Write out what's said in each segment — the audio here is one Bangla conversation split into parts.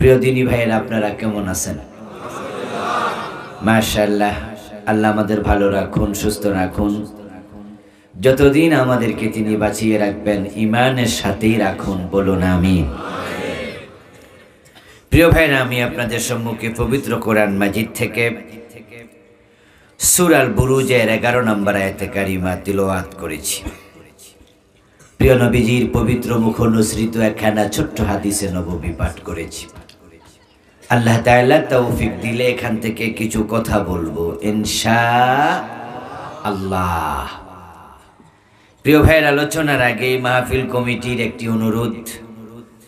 প্রিয় দিনী ভাইয়েরা, আপনারা কেমন আছেন? মাশাআল্লাহ। আল্লাহ আমাদের ভালো রাখুন, সুস্থ রাখুন। যতদিন আমাদেরকে তিনি বাঁচিয়ে রাখবেন ঈমানের সাথেই রাখুন, বলুন আমিন। প্রিয় ভাইরা, আমি আপনাদের সম্মুখে পবিত্র কোরআন মাজিদ থেকে সূরা আল বুরুজের 11 নম্বর আয়াতে কারিমা তিলাওয়াত করেছি। প্রিয় নবীজির পবিত্র মুখ অনুসৃত একখানা ছোট্ট হাদিসে নববী পাঠ করেছি। আল্লাহ তাআলা তৌফিক দিলে এখান থেকে কিছু কথা বলবো ইনশাআল্লাহ। প্রিয় ভাইয়ের, আলোচনার আগে মাহফিল কমিটির একটি অনুরোধ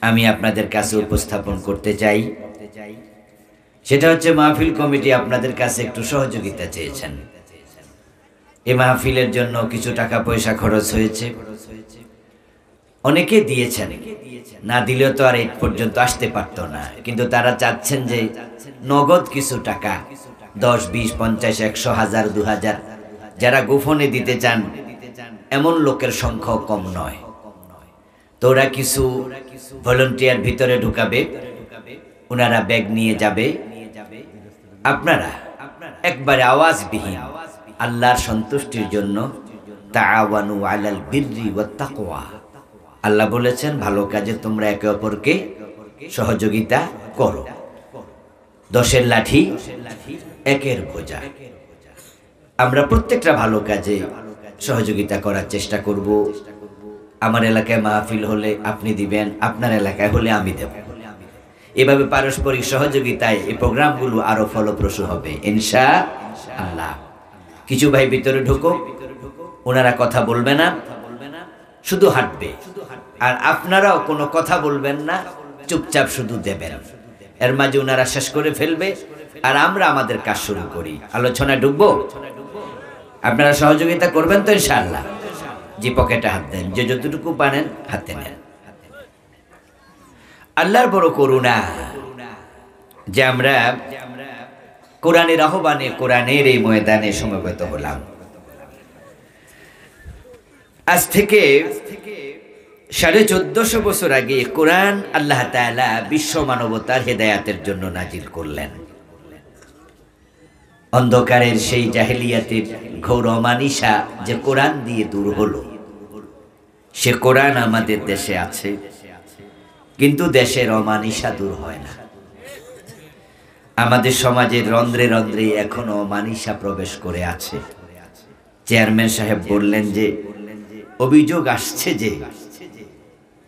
আমি আপনাদের কাছে উপস্থাপন করতে চাই। সেটা হচ্ছে, মাহফিল কমিটি আপনাদের কাছে একটু সহযোগিতা চেয়েছেন। এই মাহফিলের জন্য কিছু টাকা পয়সা খরচ হয়েছে, অনেকে দিয়েছেন, না দিলেও তো আর এই পর্যন্ত আসতে পারতো না। কিন্তু তারা চাচ্ছেন যে নগদ কিছু টাকা 10, 20, 50, 100, 1000, 2000 যারা গোপনে দিতে চান, এমন লোকের সংখ্যা কম নয়। তো ওরা কিছু ভলান্টিয়ার ভিতরে ঢুকাবে, ওনারা ব্যাগ নিয়ে যাবে। আপনারা একবারে আওয়াজবিহীন আল্লাহর সন্তুষ্টির জন্য তাআওয়ানু আলাল বিররি ওয়াত তাকওয়া, আল্লাহ বলেছেন ভালো কাজে তোমরা একে অপরকে সহযোগিতা করো। 10-এর লাঠি 1-এর বোঝা। আমরা প্রত্যেকটা ভালো কাজে সহযোগিতা করার চেষ্টা করব। আমার এলাকায় মাহফিল হলে আপনি দিবেন, আপনার এলাকায় হলে আমি দেব। এভাবে পারস্পরিক সহযোগিতায় এই প্রোগ্রামগুলো আরো ফলপ্রসূ হবে ইনশাআল্লাহ। কিছু ভাই ভিতরে ঢুকো, ওনারা কথা বলবে না, শুধু হাঁটবে। আর আপনারাও কোনো কথা বলবেন না, চুপচাপ শুধু দেবেন। এর মাঝে ওনারা শেষ করে ফেলবে আর আমরা আমাদের কাজ শুরু করি। আলোচনায় ঢুকবো, আপনারা সহযোগিতা করবেন তো ইনশাআল্লাহ। জি, পকেটে হাত দেন, যে যতটুকু পারেন হাতে নেন। আল্লাহর বড় করুণা যে আমরা কোরআনের আহ্বানে, কোরআনের এই ময়দানে সমবেত হলাম। আজ থেকে 1450 বছর আগে কোরআন আল্লাহ তাআলা বিশ্ব মানবতার হেদায়াতের জন্য নাজিল করলেন। অন্ধকারের সেই জাহেলিয়াতের ঘোর অমানিসা যে কোরআন দিয়ে দূর হলো, সে কোরআন আমাদের দেশে আছে, কিন্তু দেশের অমানিসা দূর হয় না। আমাদের সমাজের রন্ধ্রে রন্ধ্রে এখনো অমানিসা প্রবেশ করে আছে। চেয়ারম্যান সাহেব বললেন যে অভিযোগ আসছে যে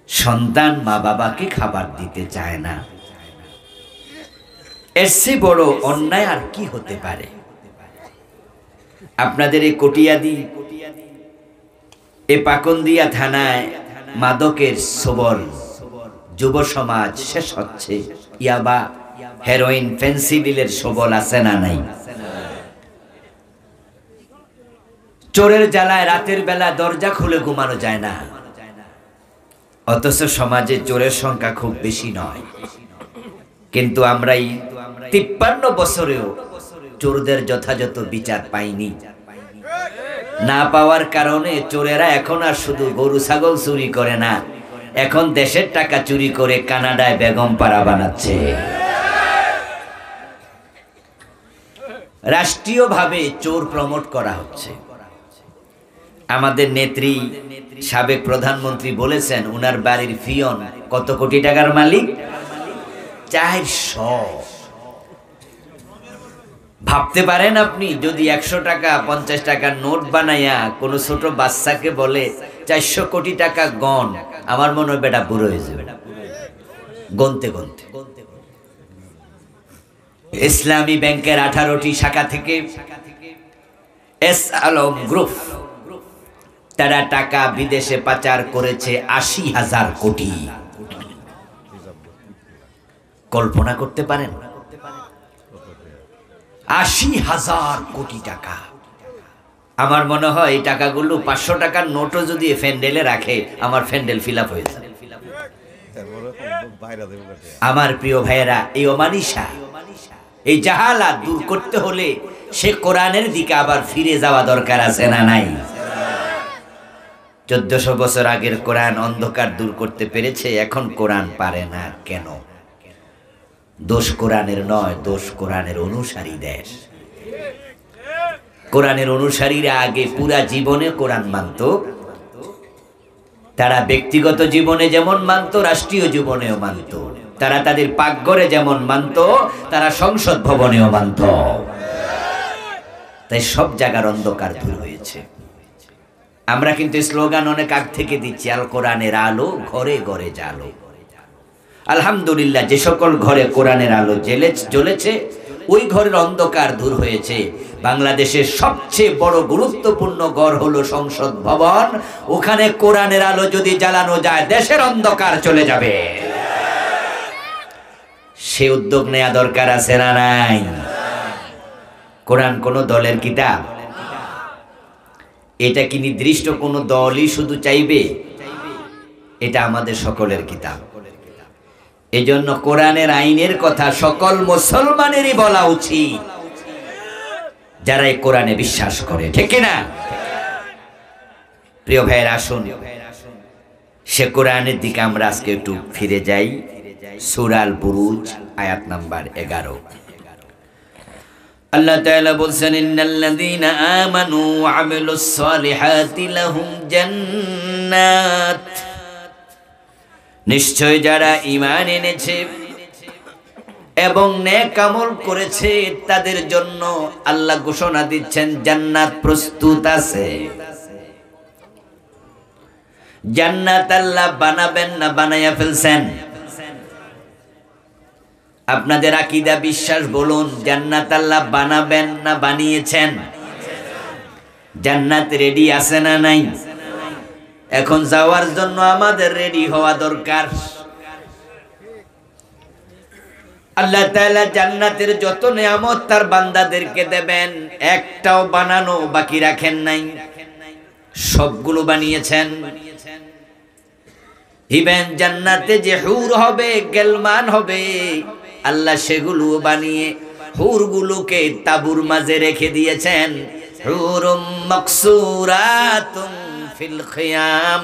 সন্তান মা বাবাকে খাবার দিতে চায় না। এর চেয়ে বড় অন্যায় আর কি হতে পারে? আপনাদের এই কটিয়াদি, এ পাকন্দিয়া থানায় মাদকের সবল যুব সমাজ শেষ হচ্ছে। ইয়াবা, হেরোইন, ফেন্সিডিলের সবল আছে না নাই? চোরের জ্বালায় রাতের বেলা দরজা খুলে ঘুমানো যায় না, অথচ সমাজে চোরের সংখ্যা খুব বেশি নয়। কিন্তু আমরাই 53 বছরেও চোরদের যথাযথ বিচার পাইনি। না পাওয়ার কারণে চোরেরা এখন আর শুধু গরু ছাগল চুরি করে না, এখন দেশের টাকা চুরি করে কানাডায় বেগম পাড়া বানাচ্ছে। রাষ্ট্রীয়ভাবে চোর প্রমোট করা হচ্ছে। আমাদের নেত্রী, সাবেক প্রধানমন্ত্রী বলেছেন উনার বাড়ির ফিয়ন কত কোটি টাকার মালিক? 400। ভাবতে পারেন আপনি, যদি 100 টাকা 50 টাকার নোট বানাইয়া কোন ছোট বাচ্চাকে বলে 400 কোটি টাকা গণ, আমার মনে হয় বেটা বুড়ো হয়ে যাবে গনতে গনতে। ইসলামী ব্যাংকের 18টি শাখা থেকে এস আলম গ্রুপ তারা টাকা বিদেশে পাচার করেছে 80,000 কোটি। কল্পনা করতে পারেন? 80,000 কোটি টাকা। আমার মনে হয় এই টাকাগুলো 500 টাকার নোটও যদি ফ্যান্ডেলে রাখে, আমার ফ্যান্ডেল ফিল আপ হয়ে যাবে। আমার প্রিয় ভাইয়েরা, এই অমানিসা, এই জাহালাত দূর করতে হলে সে কোরআনের দিকে আবার ফিরে যাওয়া দরকার আছে না নাই? 1400 বছর আগের কোরআন অন্ধকার দূর করতে পেরেছে, এখন কোরআন পারে না কেন? দোষ কোরআনের নয়, দোষ কোরআনের অনুসারী দেশ। কোরআনের অনুসারীরা আগে পুরা জীবনে কোরআন মানত, তারা ব্যক্তিগত জীবনে যেমন মানত, রাষ্ট্রীয় জীবনেও মানত। তারা তাদের পাকঘরে যেমন মানত, তারা সংসদ ভবনেও মানত। তাই সব জায়গার অন্ধকার দূর হয়েছে। আমরা কিন্তু স্লোগান অনেক আগ থেকে দিচ্ছি, আল কোরআনের আলো ঘরে ঘরে জ্বালো। আলহামদুলিল্লাহ, যে সকল ঘরে কোরআনের আলো জ্বলেছে ওই ঘরের অন্ধকার দূর হয়েছে। বাংলাদেশের সবচেয়ে বড় গুরুত্বপূর্ণ ঘর হলো সংসদ ভবন। ওখানে কোরআনের আলো যদি জ্বালানো যায়, দেশের অন্ধকার চলে যাবে। সে উদ্যোগ নেওয়া দরকার আছে না নাই? কোরআন কোন দলের কিতাব? এটা কি নির্দিষ্ট কোন দলই শুধু চাইবে? এটা আমাদের সকলের কিতাব। এজন্য কোরআনের আইনের কথা সকল মুসলমানেরই বলা উচিত, যারা এই কোরআনে বিশ্বাস করে, ঠিক না? প্রিয় ভাইয়ের, আসুন সে কোরআনের দিকে আমরা আজকে একটু ফিরে যাই। সূরা আল বুরুজ আয়াত নাম্বার 11। আল্লাহ তাআলা বলেন, ইন্নাল্লাযীনা আমানু ওয়া আমিলুস সালিহাতি লাহুম জান্নাত। নিশ্চয় যারা ঈমান এনেছে এবং নেক আমল করেছে, তাদের জন্য আল্লাহ ঘোষণা দিচ্ছেন জান্নাত প্রস্তুত আছে। জান্নাত আল্লাহ বানাবেন না বানায়া ফেলছেন? আপনাদের আকীদা বিশ্বাস বলুন, জান্নাত আল্লাহ বানাবেন না বানিয়েছেন? জান্নাত রেডি আছে না নাই? এখন যাওয়ার জন্য আমাদের রেডি হওয়া দরকার। আল্লাহ তাআলা জান্নাতের যত নিয়ামত তার বান্দাদেরকে দেবেন, একটাও বানানো বাকি রাখেন নাই, সবগুলো বানিয়েছেন। ইবেন জান্নাতে যে হুর হবে, গেলমান হবে, আল্লাহ সেগুলো বানিয়ে হুরগুলোকে তাবুর মাঝে রেখে দিয়েছেন। হুরুম মাকসুরাতুম ফিল খিয়াম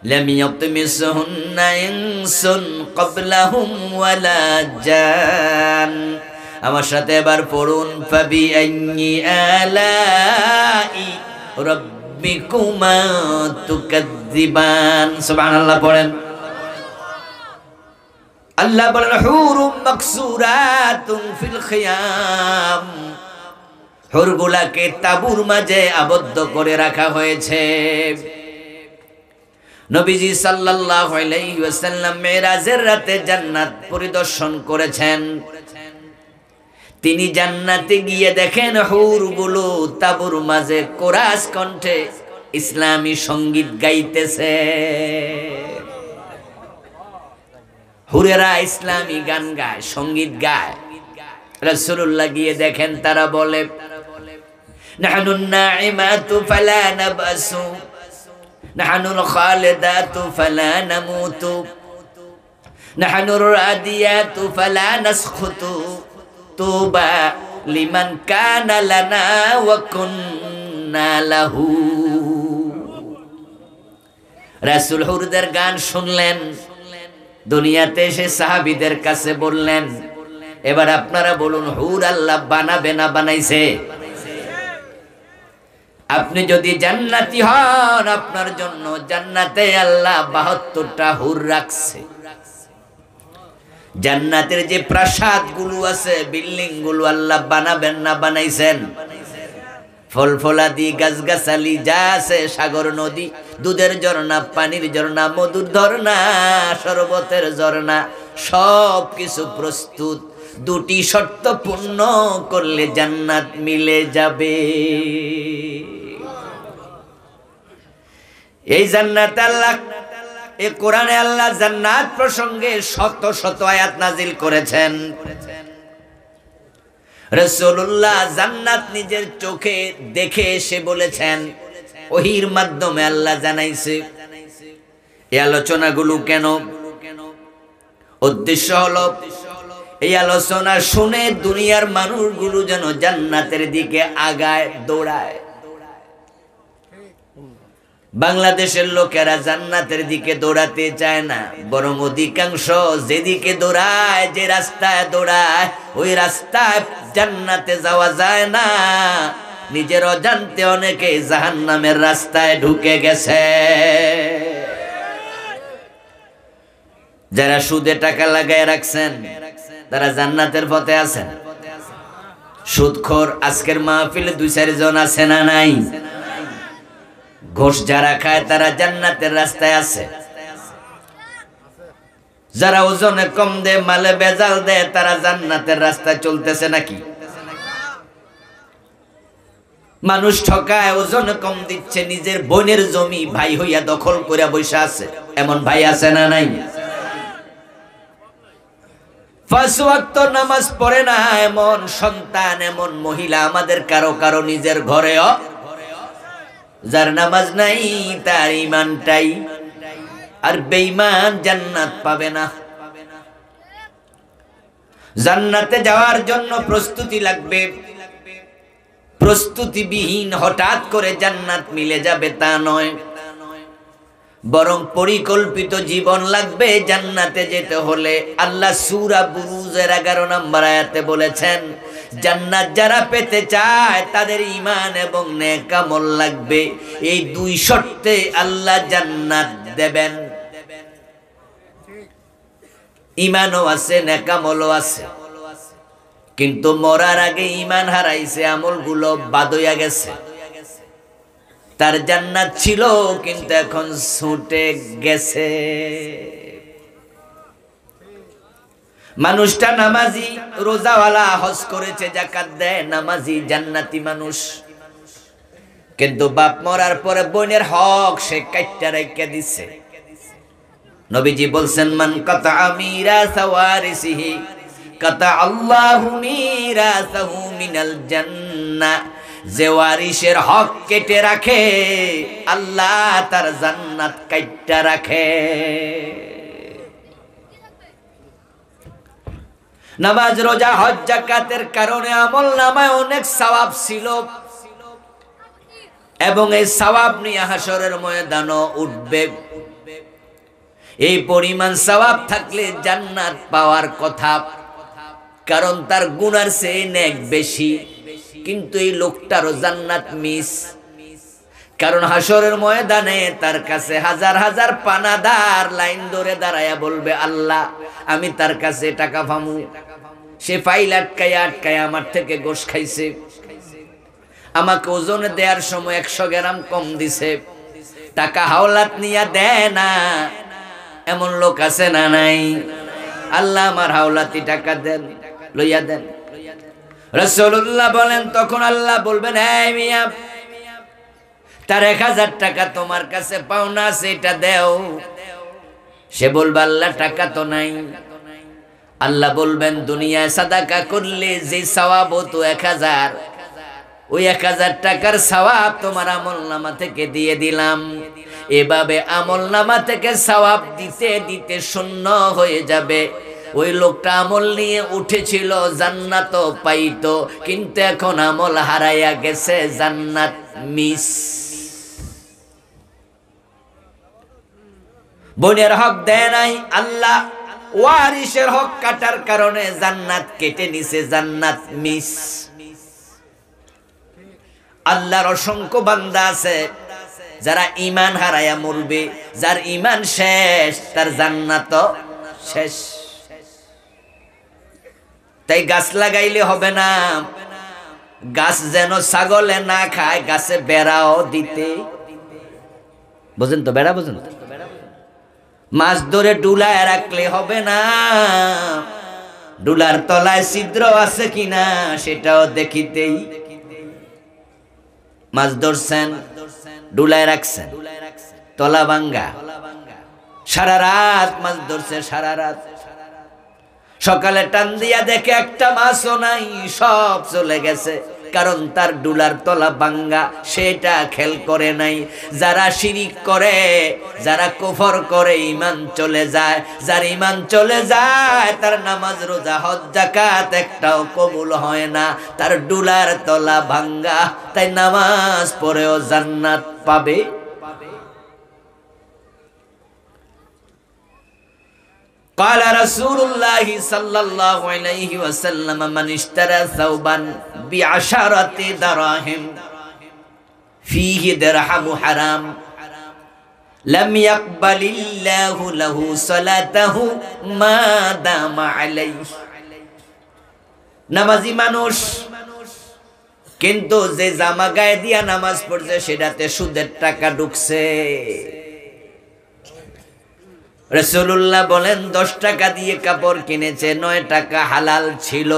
লাম ইয়াতমিসহুন্না ইনসুন ক্বাবলাহুম ওয়ালা জান। আমার সাথে এবার পড়ুন, ফাবি আইয়ি আলাই রাব্বিকুমা তুকাজ্জিবান। সুবহানাল্লাহ পড়েন। আল্লাহ বলেন, হুরুম মাকসুরাতুন ফিল খিয়াম, হুরগুলাকে তাবুর মাঝে আবদ্ধ করে রাখা হয়েছে। নবীজি সাল্লাল্লাহু আলাইহি ওয়াসাল্লাম মেরাজের রাতে জান্নাত পরিদর্শন করেছেন। তিনি জান্নাতে গিয়ে দেখেন হুরগুলো তাবুর মাঝে কোরাস কণ্ঠে ইসলামী সঙ্গীত গাইতেছে। হুরেরা ইসলামী গান গায়, সঙ্গীত গায়। রাসূলুল্লাহ গিয়ে দেখেন তারা বলে, নাহনুন নাঈমাতু ফালা নাবসু, নাহনুল খালিদাতু ফালা নামুতু, নাহনুর রাদিয়াতু ফালা নাসখুতু, তুবা লিমান কানা লানা ওয়া কুন্না লাহু। রাসূল হুরদের গান শুনলেন, দুনিয়াতে এসে সাহাবীদের কাছে বললেন, এবার আপনারা বলুন, হুর আল্লাহ বানাবে না বানাইছে? আপনি যদি জান্নাতি হন, আপনার জন্য জান্নাতে আল্লাহ 72টা হুর রাখছে। জান্নাতের যে প্রাসাদ গুলো আছে, বিল্ডিং গুলো আল্লাহ বানাবেন না বানাইছেন? ফলফলাদি গাছগাছালি যা আছে, সাগর নদী, দুধের ঝর্ণা, পানির ঝর্ণা, মধুর ঝর্ণা, শরবতের ঝর্ণা, সব কিছু প্রস্তুত। দুটি শর্ত পূর্ণ করলে জান্নাত মিলে যাবে। এই জান্নাত আল্লাহ, এই কোরআনে আল্লাহ জান্নাত প্রসঙ্গে শত শত আয়াত নাজিল করেছেন। রাসূলুল্লাহ জান্নাত নিজের চোখে দেখে এসে বলেছেন, ওহীর মাধ্যমে আল্লাহ জানাইছে। এই আলোচনাগুলো কেন? উদ্দেশ্য হলো এই আলোচনা শুনে দুনিয়ার মানুষগুলো যেন জান্নাতের দিকে আগায়, দৌড়ায়। বাংলাদেশের লোকেরা জান্নাতের দিকে দৌড়াতে চায় না, বরং অধিকাংশ যেদিকে দৌড়ায়, যে রাস্তায় দৌড়ায়, ওই রাস্তায় জান্নাতে যাওয়া যায় না। নিজের অজান্তে অনেকে জাহান্নামের রাস্তায় ঢুকে গেছে। যারা সুদে টাকা লাগায় রাখছেন তারা জান্নাতের পথে আছেন। সুদখোর আজকের মাহফিলে 2-4 জন আছে না নাই? ঘোষ যারা খায় তারা জান্নাতের রাস্তায় আছে। যারা ওজনে কম দেয়, মালে বেজাল দেয়, তারা জান্নাতের রাস্তায় চলতেছে নাকি? মানুষ ঠকায়, ওজনে কম দিচ্ছে, নিজের বোনের জমি ভাই হইয়া দখল করে বসে আছে। এমন ভাই আছে না নাই? 5 ওয়াক্ত নামাজ পড়ে না এমন সন্তান, এমন মহিলা আমাদের কারো কারো নিজের ঘরেও। যার নামাজ নাই তার ঈমানটাই, আর বেঈমান জান্নাত পাবে না। জান্নাতে যাওয়ার জন্য প্রস্তুতি লাগবে। প্রস্তুতিবিহীন হঠাৎ করে জান্নাত মিলে যাবে তা নয়, বরং পরিকল্পিত জীবন লাগবে জান্নাতে যেতে হলে। আল্লাহ সূরা বুরুজের 11 নম্বর আয়াতে বলেছেন, জান্নাত যারা পেতে চায় তাদের ঈমান এবং নেক আমল লাগবে। এই 2 শর্তে আল্লাহ জান্নাত দেবেন। ঈমানও আছে, নেক আমলও আছে, কিন্তু মরার আগে ঈমান হারাইছে, আমলগুলো বাদ হইয়া গেছে। তার জান্নাত ছিল কিন্তু এখন ছুটে গেছে। মানুষটা নামাজি, রোজাওয়ালা, হজ করেছে, যাকাত দেয়, নামাজি, জান্নাতি মানুষ, কিন্তু বাপ মরার পরে বোনের হক সে কাইট্টা রাইখা দিছে। নবীজি বলছেন, মান কাতা মিরাসা ওয়ারিসিহি কাতা আল্লাহু মিরাসাহু মিনাল জান্নাহ। যে ওয়ারিসের হক কেটে রাখে, আল্লাহ তার জান্নাত কাইট্টা রাখে। নামাজ, রোজা, হজ, যাকাতের কারণে আমলনামায় অনেক সওয়াব ছিল, এবং এই সওয়াব নিয়ে হাশরের ময়দানও উঠবে। এই পরিমাণ সওয়াব থাকলে জান্নাত পাওয়ার কথা, কারণ তার গুনার চেয়ে নেক বেশি। কিন্তু এই লোকটারও জান্নাত মিস, কারণ হাশরের ময়দানে তার কাছে হাজার হাজার পানাদার লাইন ধরে দাঁড়ায়া বলবে, আল্লাহ আমি তার কাছে টাকা পামু, সে ফাইল আটকায় আটকায় আমার থেকে গোশ খাইছে, আমাকে ওজনে দেওয়ার সময় 100 গ্রাম কম দিছে, টাকা হাওলাত নিয়া দেয় না। এমন লোক আছে না নাই? আল্লাহ আমার হাওলাতি টাকা দেন, লইয়া দেন। রাসূলুল্লাহ বলেন, তখন আল্লাহ বলবেন, এই মিয়া, তার 1000 টাকা তোমার কাছে পাওনা আছে, এটা দেও। সে বলবে, আল্লাহ টাকা তো নাই। আল্লাহ বলবেন, দুনিয়ায় সাদাকা করলে যে সওয়াব হতো 1000, ওই 1000 টাকার সওয়াব তোমার আমলনামা থেকে দিয়ে দিলাম। এভাবে আমলনামা থেকে সওয়াব দিতে দিতে শূন্য হয়ে যাবে। ওই লোকটা আমল নিয়ে উঠেছিল, জান্নাত পাইতো, কিন্তু এখন আমল হারাইয়া গেছে, জান্নাত মিস। বোনের হক দেয় নাই আল্লাহ, ওয়ারিসের হক কাটার কারণে জান্নাত কেটে নিছে, জান্নাত মিস। আল্লাহর অসংখ্য বান্দা আছে যারা ঈমান হারায়া মরবে, যার ঈমান শেষ, তার জান্নাত শেষ। তাই গাছ লাগাইলে হবে না, গাছ যেন ছাগলে না খায়, গাছে বেড়াও দিতে। বুঝেন তো? বেড়া বুঝেন? মাছ ধরে ডুলায় রাখলে হবে না, ডুলার তলায় ছিদ্র আছে কিনা সেটাও দেখিতেই। মাছ ধরছেন, ডুলায় রাখছেন, তলা ভাঙ্গা, সারা রাত মাছ ধরছে, সারা রাত। সকালে টান দিয়া দেখে একটা মাছও নাই, সব চলে গেছে, কারণ তার ডুলার তলা ভাঙ্গা, সেটা খেল করে নাই। যারা শিরিক করে, যারা কুফর করে, ঈমান চলে যায়। যার ঈমান চলে যায়, তার নামাজ, রোজা, হজ, যাকাত একটাও কবুল হয় না, তার ডুলার তলা ভাঙ্গা। তাই নামাজ পড়েও জান্নাত পাবে قال رسول الله صلى الله عليه وسلم من اشترى ثوبا ب10 دراهم فيه درهم حرام لم يقبل الله له صلاته ما دام عليه নামাজি মানুষ কিন্তু যে জামা গায়ে দিয়া নামাজ পড়ছে সেটাতে সুদের টাকা ঢুকছে। রাসূলুল্লাহ বলেন 10 টাকা দিয়ে কাপড় কিনেছে, 9 টাকা হালাল ছিল,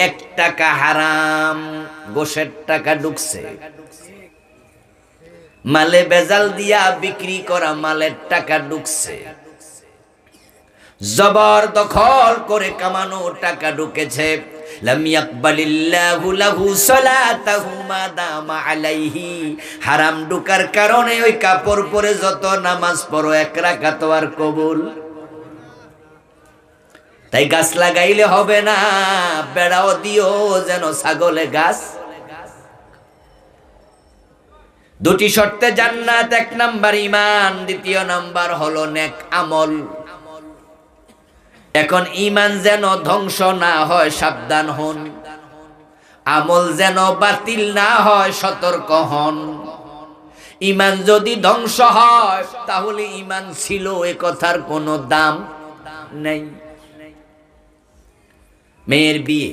1 টাকা হারাম, গোশের টাকা ঢুকছে। মালে বেজাল দিয়া বিক্রি করা মালের টাকা ঢুকছে, জবরদখল করে কামানো টাকা ঢুকেছে। লাম ইয়াকবালিল্লাহু লাহু সালাতাহু মা দামা আলাইহি, হারাম ঢুকার কারণে ওই কাপড় পরে যত নামাজ পড়ো 1 রাকাত আর কবুল। তাই গাছ লাগাইলে হবে না, বেড়াও দিও যেন ছাগলে গাছ। দুটি শর্তে জান্নাত, 1 নাম্বার ঈমান, 2 নাম্বার হলো নেক আমল। এখন ঈমান যেন ধ্বংস না হয় সাবধান হন, আমল যেন বাতিল না হয় সতর্ক হন। ঈমান যদি ধ্বংস হয় তাহলে ঈমান ছিল এ কথার কোনো দাম নেই। মেয়ের বিয়ে,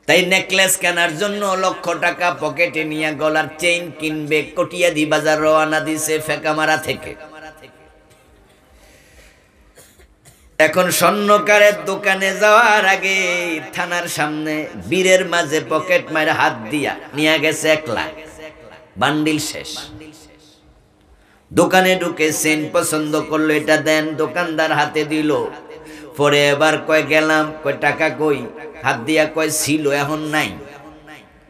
তাই নেকলেস কেনার জন্য 1 লক্ষ টাকা পকেটে নিয়ে গলার চেইন কিনবে, কটিয়াদি বাজার রওনা দিছে ফেকামারা থেকে। এখন স্বর্ণকারের দোকানে যাওয়ার আগে থানার সামনে বীরের মাঝে পকেট মারে হাত দিয়া নিয়ে গেছে 1 লাখ, বান্ডিল শেষ। দোকানে ঢুকে চেইন পছন্দ করলো, এটা দেন, দোকানদার হাতে দিল। পরে এবার কয় গেলাম, কয় টাকা কই, হাত দিয়া কয় ছিল এখন নাই।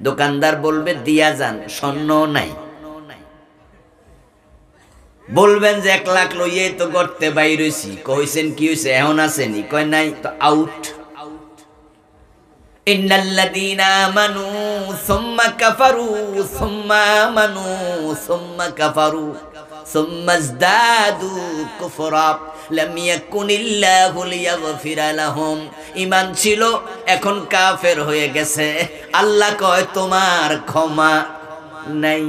দোকানদার বলবে দিয়া যান, স্বর্ণ নাই। বলবেন যে 1 লাখ লইয়ে তো গর্তে বাইর হইছি, কইছেন কি হইছে এখন আসেনি, কয় নাই তো আউট। ইন্নাল্লাযীনা আমানু সুম্মা কাফারু সুম্মা আমানু সুম্মা কাফারু সুম্মা ইজদাদু কুফরা লাম ইয়াকুনিল্লাহু লিয়াগফিরা লাহুম। ঈমান ছিল এখন কাফের হয়ে গেছে, আল্লাহ কয় তোমার ক্ষমা নাই।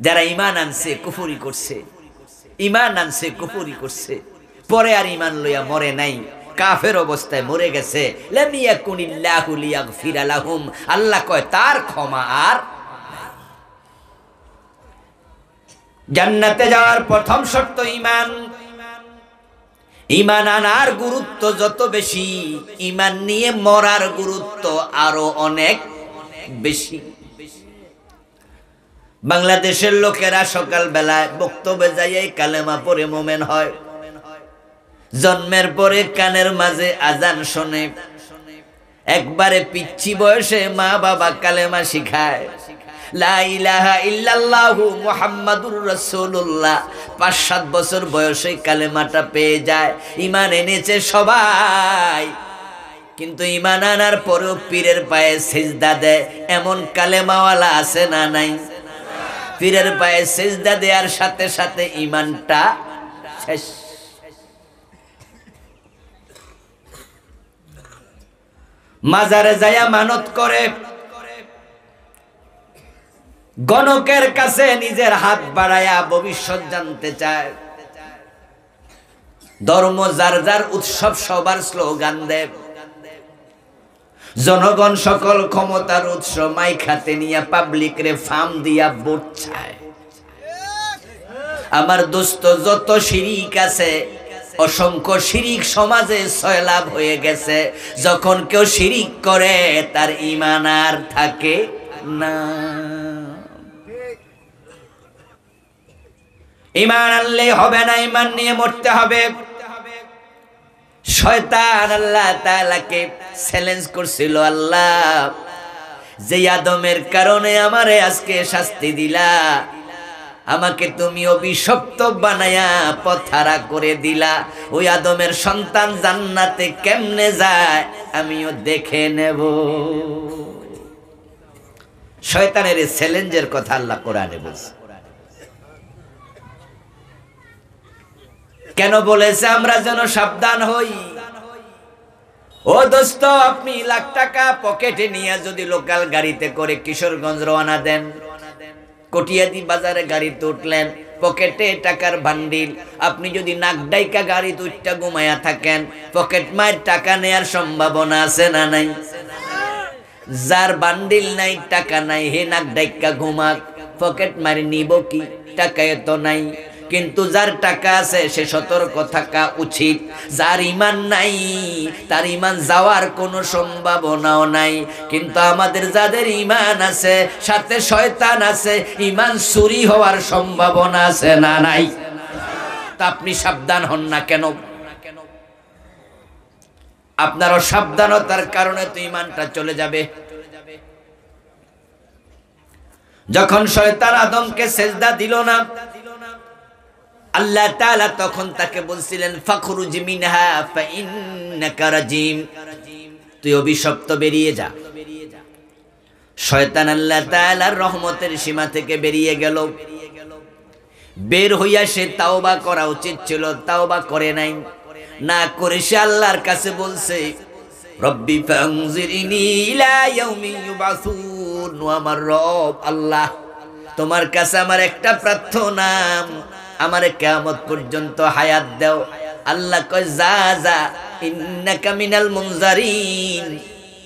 যারা ঈমান আনছে কুফরি করছে, ঈমান আনছে কুফরি করছে, পরে আর ঈমান লইয়া মরে নাই, কাফের অবস্থায় মরে গেছে। লাম ইয়াকুনিল্লাহু লিয়াগফিরা লাহুম, আল্লাহ কয় তার ক্ষমা আর। জান্নাতে যাওয়ার প্রথম শর্ত ঈমান। ঈমান আনার গুরুত্ব যত বেশি, ঈমান নিয়ে মরার গুরুত্ব আরো অনেক বেশি। বাংলাদেশের লোকেরা সকাল বেলায় বক্তব্যে যাইয়ে কালেমা পড়ে মোমেন হয়, জন্মের পরে কানের মাঝে আজান শোনে, একবারে পিচ্চি বয়সে মা বাবা কালেমা শিখায়, লা ইলাহা ইল্লাল্লাহু মুহাম্মাদুর রাসূলুল্লাহ। 5-7 বছর বয়সে কালেমাটা পেয়ে যায়, ঈমান এনেছে সবাই, কিন্তু ঈমান আনার পরেও পীরের পায়ে সিজদা দেয় এমন কালেমাওয়ালা আছে না নাই? পীরের পায়ে সিজদা দেওয়ার সাথে সাথে ঈমানটা শেষ। মাজারে যায়া মানত করে, গণকের কাছে নিজের হাত বাড়ায়া ভবিষ্যৎ জানতে চায়, ধর্ম যার যার উৎসব সবার স্লোগান দেয়, জনগণ সকল ক্ষমতার উৎস মাইখাতে নিয়ে পাবলিক রে ফার্ম দিয়া ভোট চায়। আমার দোস্ত যত শিরিক আছে, অসংখ্য শিরিক সমাজে সয়লাভ হয়ে গেছে। যখন কেউ শিরিক করে তার ঈমান আর থাকে না। ঈমান আনলে হবে না, ঈমান নিয়ে মরতে হবে। শয়তান আল্লাহ তাআলাকে চ্যালেঞ্জ করছিল, আল্লাহ যে আদমের কারণে আমারে আজকে শাস্তি দিলা, আমাকে তুমি অভিশপ্ত বানায়া পথহারা করে দিলা, ওই আদমের সন্তান জান্নাতে কেমনে যায় আমিও দেখে নেব। শয়তানের চ্যালেঞ্জের কথা আল্লাহ কোরআনে বলছে। কেন বলেছে আমরা যেন সাবধান হই। ও দোস্ত, আপনি লাখ টাকা পকেটে নিয়ে যদি লোকাল গাড়িতে করে কিশোরগঞ্জ রওনা দেন, কটিয়াদি বাজারে গাড়িতে উঠলেন, পকেটে টাকার বান্ডিল, আপনি যদি নাক ডাইকা গাড়িতে উঠটা ঘুমায়া থাকেন, পকেট মায়ের টাকা নেয়ার সম্ভাবনা আছে না নাই? যার বান্ডিল নাই, টাকা নাই, হে নাক ডাইকা ঘুমাক, পকেট মারি নিব কি? টাকা এত নাই। কিন্তু যার টাকা আছে সে সতর্ক থাকা উচিত। যার ঈমান নাই তার ঈমান যাওয়ার কোনো সম্ভাবনাও নাই। কিন্তু আমাদের যাদের ঈমান আছে, সাথে শয়তান আছে, ঈমান চুরি হওয়ার সম্ভাবনা আছে না নাই? তা আপনি সাবধান হন না কেন? আপনার অসাবধানতার কারণে তো ঈমানটা চলে যাবে। যখন শয়তান আদমকে সেজদা দিল না, আল্লাহ তাআলা তখন তাকে বলছিলেন ফাখরুজ মিনহা ফাইন্নাকা রাজিম, তুই অভিশপ্ত, বেরিয়ে যা। শয়তান আল্লাহ তাআলার রহমতের সীমা থেকে বেরিয়ে গেল। বের হইয়া সে তাওবা করা উচিত ছিল, তাওবা করে নাই। না করে সে আল্লাহর কাছে বলছে রব্বি ফানজিরনি ইলা ইয়াউমি ইউবাসুন, আমার রব আল্লাহ, তোমার কাছে আমার একটা প্রার্থনা, আমারে কিয়ামত পর্যন্ত হায়াত দাও। আল্লাহ কয় যা যা, ইন্নাকা মিনাল মুনজারিন,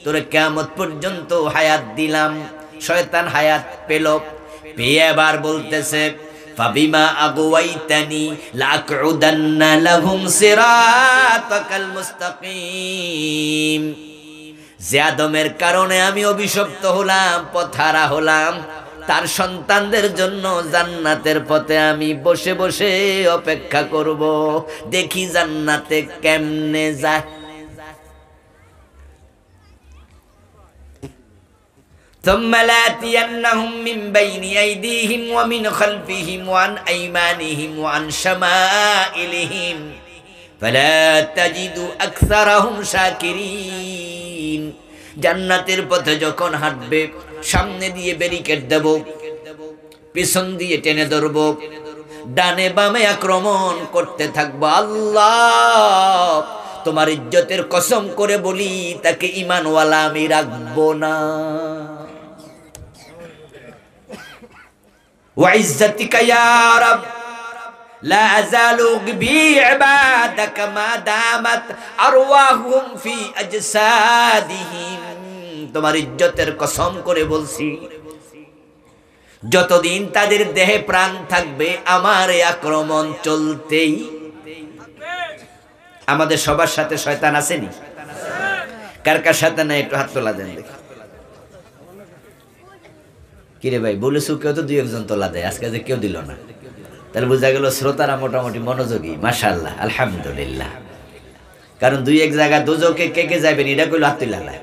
তোরে কিয়ামত পর্যন্ত হায়াত দিলাম। শয়তান হায়াত পেল, পেয়ে এবার বলতেছে ফাবিমা আগওয়াইতানি লাকউদান্না লাহুম সিরাতাকাল মুস্তাকিম, যে আদমের কারণে আমি অভিশপ্ত হলাম, পথহারা হলাম, তার সন্তানদের জন্য জান্নাতের পথে আমি বসে বসে অপেক্ষা করব, দেখি জান্নাতে কেমনে যায়। ثم لآتينهم من بين أيديهم ومن خلفهم وعن أيمانهم وعن شمائلهم فلا تجد أكثرهم شاكرين। জান্নাতের পথে যখন হাঁটবে, সামনে দিয়ে ব্যারিকেড দেব, পিছন দিয়ে টেনে ধরব, ডানে বামে আক্রমণ করতে থাকবো। আল্লাহ, তোমার ইজ্জতের কসম করে বলি, তাকে ঈমানওয়ালা আমি রাখবো না। ওয়া ইজ্জাতিকা ইয়া রাব লা আযালু বিইবাদাকা মা দামাত আরওয়াহুম ফি আজসাদিহিম, তোমার ইজ্জতের কসম করে বলছি, যতদিন তাদের দেহে প্রাণ থাকবে আমার এই আক্রমণ চলতেই। আমাদের সবার সাথে শয়তান আসেনি? কার কার সাথে না একটু হাত তোলা দেন দেখি। কিরে ভাই, বলেছো কেউ তো দুই একজন তোলা দেয়, আজকে যে কেউ দিল না, তাহলে বোঝা গেল শ্রোতারা মোটামুটি মনোযোগী। মাশাআল্লাহ, আলহামদুলিল্লাহ। কারণ দুই এক জায়গা দুজকে কে কে যাবেন এটা কইলো হাত তুলা না,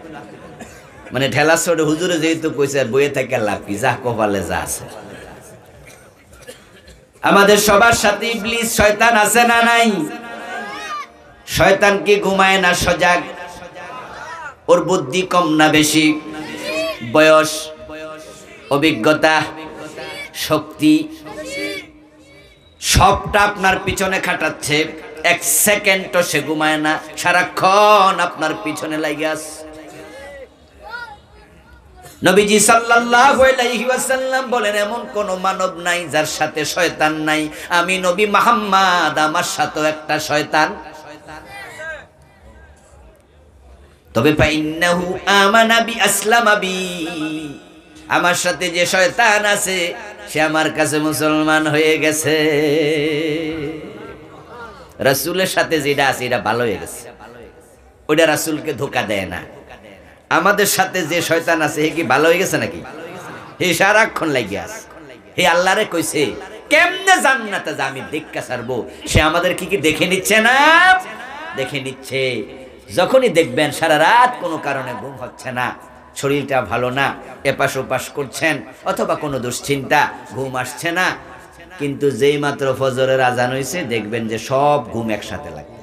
মানে ঠেলা ছোট হুজুরে যেহেতু কইছে বইয়ে থেকে লাভ কি, যা কপালে যা আছে। আমাদের সবার সাথে ইবলিস শয়তান আছে না নাই? শয়তান কি ঘুমায় না সজাগ? ওর বুদ্ধি কম না বেশি? বয়স, অভিজ্ঞতা, শক্তি সবটা আপনার পিছনে খাটাচ্ছে। এক সেকেন্ডও সে ঘুমায় না, সারাক্ষণ আপনার পিছনে লাগে আছে। নবীজি সাল্লাল্লাহু আলাইহি ওয়াসাল্লাম বলেন, এমন কোন মানব নাই যার সাথে শয়তান নাই। আমি নবী মুহাম্মদ, আমার সাথেও একটা শয়তান। তবে ফাইন্নাহু আমানা বি আসলামা বি, আমার সাথে যে শয়তান আছে সে আমার কাছে মুসলমান হয়ে গেছে। রাসূলের সাথে যেটা আছে এটা ভালো হয়ে গেছে, ওটা রাসূলকে ধোঁকা দেয় না। আমাদের সাথে যে শয়তান আছে হে কি ভালো হয়ে গেছে নাকি? হে সারাক্ষণ লাগিয়ে আছে। হে আল্লাহরে কইছে কেমনে জান্নাতে যা আমি দেখা ছাড়বো, সে আমাদের কি দেখে নিচ্ছে না? দেখে নিচ্ছে। যখনই দেখবেন সারা রাত কোনো কারণে ঘুম হচ্ছে না, শরীরটা ভালো না, এপাশ ওপাশ করছেন, অথবা কোনো দুশ্চিন্তা, ঘুম আসছে না, কিন্তু যেই মাত্র ফজরের আজান হয়েছে দেখবেন যে সব ঘুম একসাথে লাগে।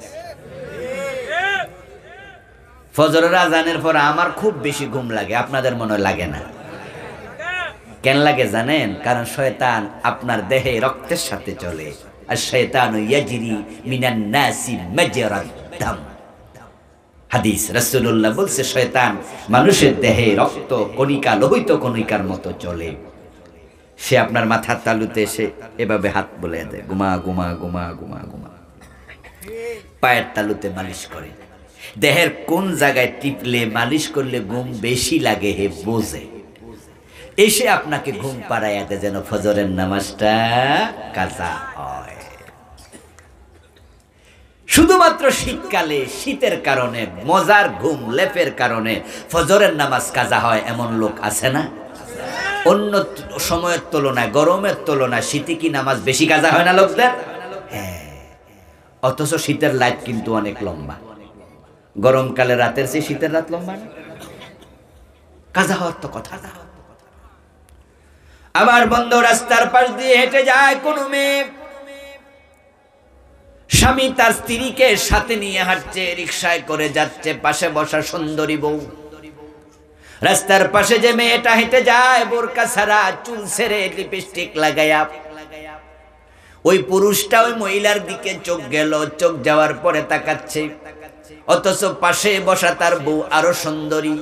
ফজরের আজানের পর আমার খুব বেশি ঘুম লাগে, আপনাদের মনে লাগে না? কেন লাগে জানেন? কারণ শয়তান আপনার দেহে রক্তের সাথে চলে। আর শয়তানু ইয়াজরি মিনান নাসি মাজরাদ দাম। হাদিস, রাসূলুল্লাহ বলছে শয়তান মানুষের দেহে রক্ত কণিকা, লোহিত কণিকার মতো চলে। সে আপনার মাথার তালুতে এসে এভাবে হাত বুলিয়ে দেয়, ঘুমা ঘুমা ঘুমা ঘুমা ঘুমা। পায়ের তালুতে মালিশ করে। দেহের কোন জায়গায় টিপলে মালিশ করলে ঘুম বেশি লাগে হে বোঝে। এসে আপনাকে ঘুম পাড়াইয়া দেয় যেন ফজরের নামাজটা কাজা হয়। শুধুমাত্র শীতকালে শীতের কারণে মজার ঘুম লেপের কারণে ফজরের নামাজ কাজা হয় এমন লোক আছে না? অন্য সময়ের তুলনায়, গরমের তুলনায় শীতে কি নামাজ বেশি কাজা হয় না লোকদের? হ্যাঁ। অথচ শীতের লাইট কিন্তু অনেক লম্বা। গরমকালে রাতের চেয়ে শীতের রাত লম্বা না? কাজা হওয়ার তো কথা। আমার বন্ধু রাস্তার পাশ দিয়ে হেঁটে যায় কোন মেয়ে, স্বামী তার স্ত্রীকে সাথে নিয়ে হাঁটছে, রিকশায় করে যাচ্ছে, পাশে বসা সুন্দরী বউ। রাস্তার পাশে যে মেয়েটা হেঁটে যায় বোরকা ছাড়া, চুল ছেড়ে, লিপস্টিক লাগায়া, ওই পুরুষটা ওই মহিলার দিকে চোখ গেল, চোখ যাওয়ার পরে তাকাচ্ছে। অথচ পাশে বসা তার বউ আরো সুন্দরী।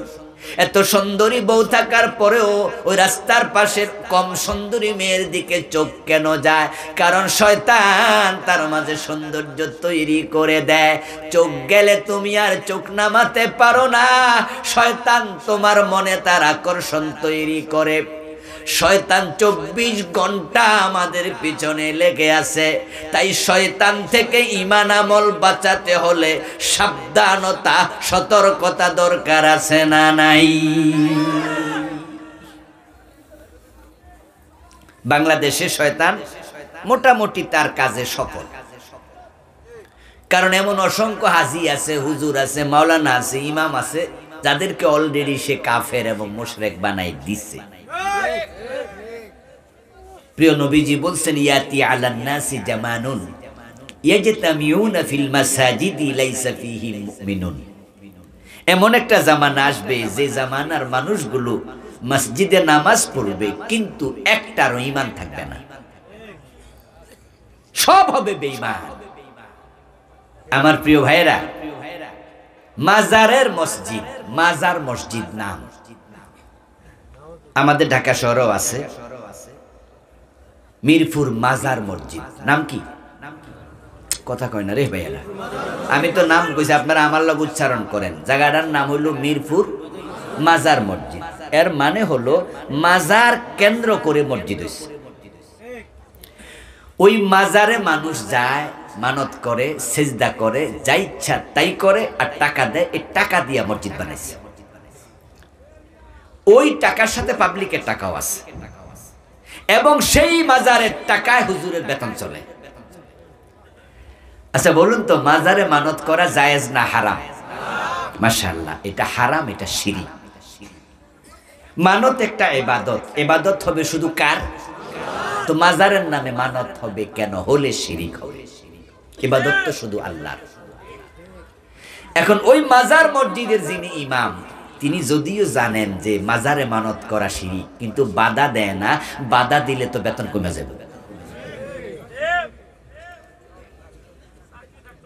এত সুন্দরী বউ থাকার পরেও ওই রাস্তার পাশের কম সুন্দরী মেয়ের দিকে চোখ কেন যায়? কারণ শয়তান তার মাঝে সৌন্দর্য তৈরি করে দেয়। চোখ গেলে তুমি আর চোখ নামাতে পারো না। শয়তান তোমার মনে তার আকর্ষণ তৈরি করে। শয়তান 24 ঘন্টা আমাদের পিছনে লেগে আছে। তাই শয়তান থেকে ঈমান আমল বাঁচাতে হলে সাবধানতা, সতর্কতা দরকার আছে না নাই? বাংলাদেশে শয়তান মোটামুটি তার কাজে সফল। কারণ এমন অসংখ্য হাজি আছে, হুজুর আছে, মাওলানা আছে, ইমাম আছে, যাদেরকে অলরেডি সে কাফের এবং মুশরিক বানাই দিছে। প্রিয় নবীজি বলছেন, ইয়াতি আলান নাসি জামানুন ইয়াজতামিউনা ফিল মাসাজিদি লাইসা ফীহি মুমিনুন। এমন একটা জামানা আসবে যে জামানার মানুষগুলো মসজিদে নামাজ পড়বে কিন্তু একটারও ঈমান থাকবে না, সব হবে বেঈমান। আমার প্রিয় ভাইরা, মাজারের মসজিদ, মাজার মসজিদ নাম আমাদের ঢাকা শহরেও আছে। মিরপুর মাজার মসজিদ নাম কি? কথা কয় না রে ভাইয়ারা, আমি তো নাম কইছি, আপনারা আমার লগ উচ্চারণ করেন। জায়গাটার নাম হইল মিরপুর মাজার মসজিদ। এর মানে হলো মাজার কেন্দ্র করে মসজিদ হইছে। ওই মাজারে মানুষ যায়, মানত করে, সেজদা করে, যা ইচ্ছা তাই করে, আর টাকা দেয়। এই টাকা দিয়া মসজিদ বানাইছে। ওই টাকার সাথে পাবলিকের টাকাও আছে, এবং সেই মাজারের টাকায় হুজুরের বেতন চলে। আচ্ছা বলুন তো, মাজারে মানত করা জায়েজ না হারাম? মাশাআল্লাহ, এটা হারাম, এটা শিরক। মানত একটা ইবাদত, ইবাদত হবে শুধু কার? তো মাজারের নামে মানত হবে কেন? হলে শিরক হবে। ইবাদত তো শুধু আল্লাহর। এখন ওই মাজার মসজিদের যিনি ইমাম, তিনি যদিও জানেন যে মাজারে মানত করা শিরক, কিন্তু বাধা দেয় না। বাধা দিলে তো বেতন কমে যাবে।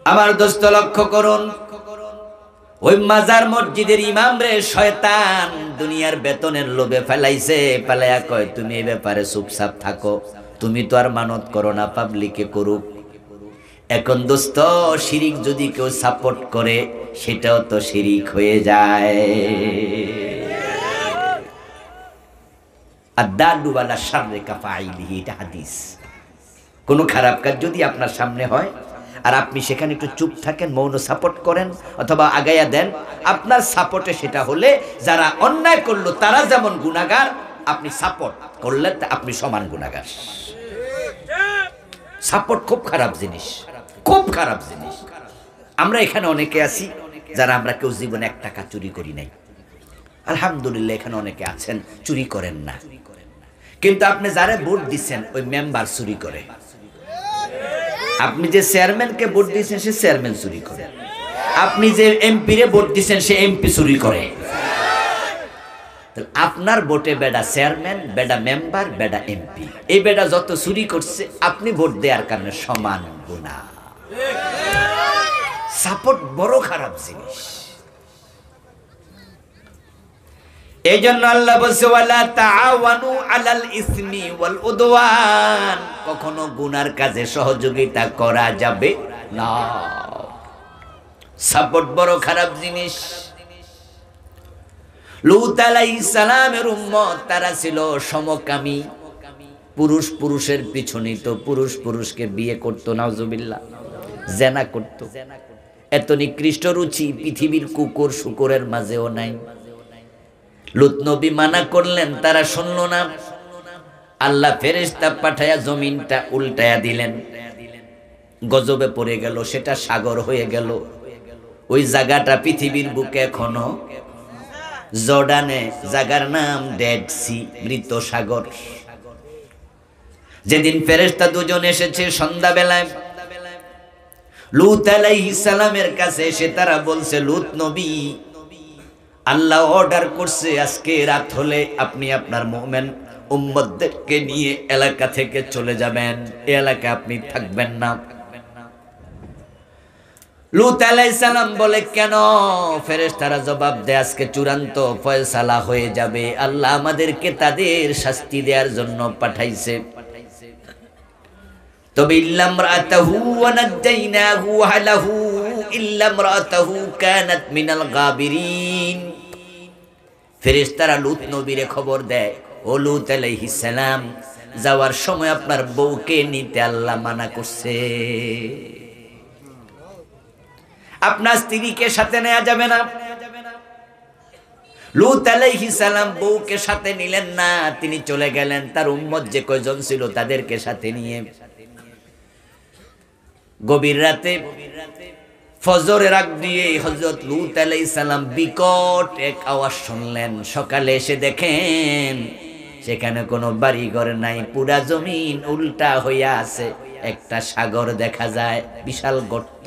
আমার দোস্ত লক্ষ্য করুন, ওই মাজার মসজিদের ইমাম রে শয়তান দুনিয়ার বেতনের লোভে ফেলাইছে। ফেলাইয়া কয়, তুমি এই ব্যাপারে চুপচাপ থাকো, তুমি তো আর মানত করো না, পাবলিকে করুক। এখন দোস্ত, শিরিক যদি কেউ সাপোর্ট করে সেটাও তো শিরিক হয়ে যায়। আদ-দালু আলা শাররি কাফাইলিহি, এটা হাদিস। কোনো খারাপ কাজ যদি আপনার সামনে হয় আর আপনি সেখানে একটু চুপ থাকেন, মৌন সাপোর্ট করেন অথবা আগাইয়া দেন, আপনার সাপোর্টে সেটা হলে যারা অন্যায় করলো তারা যেমন গুনাহগার, আপনি সাপোর্ট করলে আপনি সমান গুনাহগার। সাপোর্ট খুব খারাপ জিনিস, খুব খারাপ জিনিস। আমরা এখানে অনেকে আছি যারা আমরা কেউ জীবনে 1 টাকা চুরি করি নাই। আলহামদুলিল্লাহ, এখানে অনেকে আছেন চুরি করেন না। কিন্তু আপনি যারা ভোট দিচ্ছেন ওই মেম্বার চুরি করে। আপনি যে চেয়ারম্যানকে ভোট দিয়েছেন সে চেয়ারম্যান চুরি করে। আপনি যে এমপি রে ভোট দিচ্ছেন সে এমপি চুরি করে। আপনার ভোটে বেডা চেয়ারম্যান, বেডা মেম্বার, বেডা এমপি, এই বেডা যত চুরি করছে আপনি ভোট দেওয়ার কারণে সমান গুনাহ। সাপোর্ট বড় খারাপ জিনিস। এই জন্য আল্লাহ বলছে ওয়ালা তাআওয়ানু আলাল ইসমি ওয়াল উদওয়ান, কখনো গুনার কাজে সহযোগিতা করা যাবে না। সাপোর্ট বড় খারাপ জিনিস। লূত আলাইহিস সালামের উম্মত তারা ছিল সমকামী, পুরুষ পুরুষের পিছনে তো পুরুষ পুরুষকে বিয়ে করতো, নাউজুবিল্লাহ, জেনা করতো। এত নিকৃষ্ট রুচি পৃথিবীর কুকুর শুকুরের মাঝেও নাই। লূত নবী মানা করলেন, তারা শুনল না। আল্লাহ ফেরেশতা পাঠায়া জমিনটা উল্টায়া দিলেন, গজবে পড়ে গেল, সেটা সাগর হয়ে গেল। ওই জায়গাটা পৃথিবীর বুকে এখনো জর্ডানে, জায়গার নাম ডেড সি, মৃত সাগর। যেদিন ফেরেশতা দুজন এসেছে সন্ধ্যাবেলায়, লূত আলাইহিস সালামের কাছে এসে তারা বলছে, লূত নবী, আল্লাহ অর্ডার করছে আজকে রাত হলে আপনি আপনার মুমিন উম্মতদেরকে নিয়ে এলাকা থেকে চলে যাবেন, এই এলাকায় আপনি থাকবেন না। লূত আলাইহিস সালাম বলে, কেন? ফেরেশতারা জবাব দেয়, আজকে চূড়ান্ত ফয়সালা হয়ে যাবে, আল্লাহ আমাদেরকে তাদের শাস্তি দেওয়ার জন্য পাঠাইছে। তবে ইল্লা ইমরাতাহু ওয়া নাজাইনাহু ওয়া আহলাহু ইল্লা ইমরাতাহু কানাত মিনাল গাবিরিন। ফেরেশতারা লূত নবীরে খবর দেয়, ও লূত আলাইহিস সালাম, যাওয়ার সময় আপনার বউকে নিতে আল্লাহ মানা করছে, আপনার স্ত্রীকে সাথে নেওয়া যাবে না। লূত আলাইহিস সালাম বউকে সাথে নিলেন না, তিনি চলে গেলেন তার উম্মত যে কয়জন ছিল তাদেরকে সাথে নিয়ে। গভীর রাতে ফজরের আগ দিয়ে হযরত লূত আলাইহিস সালাম বিকট এক আওয়াজ শুনলেন। সকালে এসে দেখেন সেখানে কোনো বাড়ি ঘর নাই, পুরা জমিন উল্টা হইয়া আছে। একটা সাগর দেখা যায়, বিশাল গর্ত,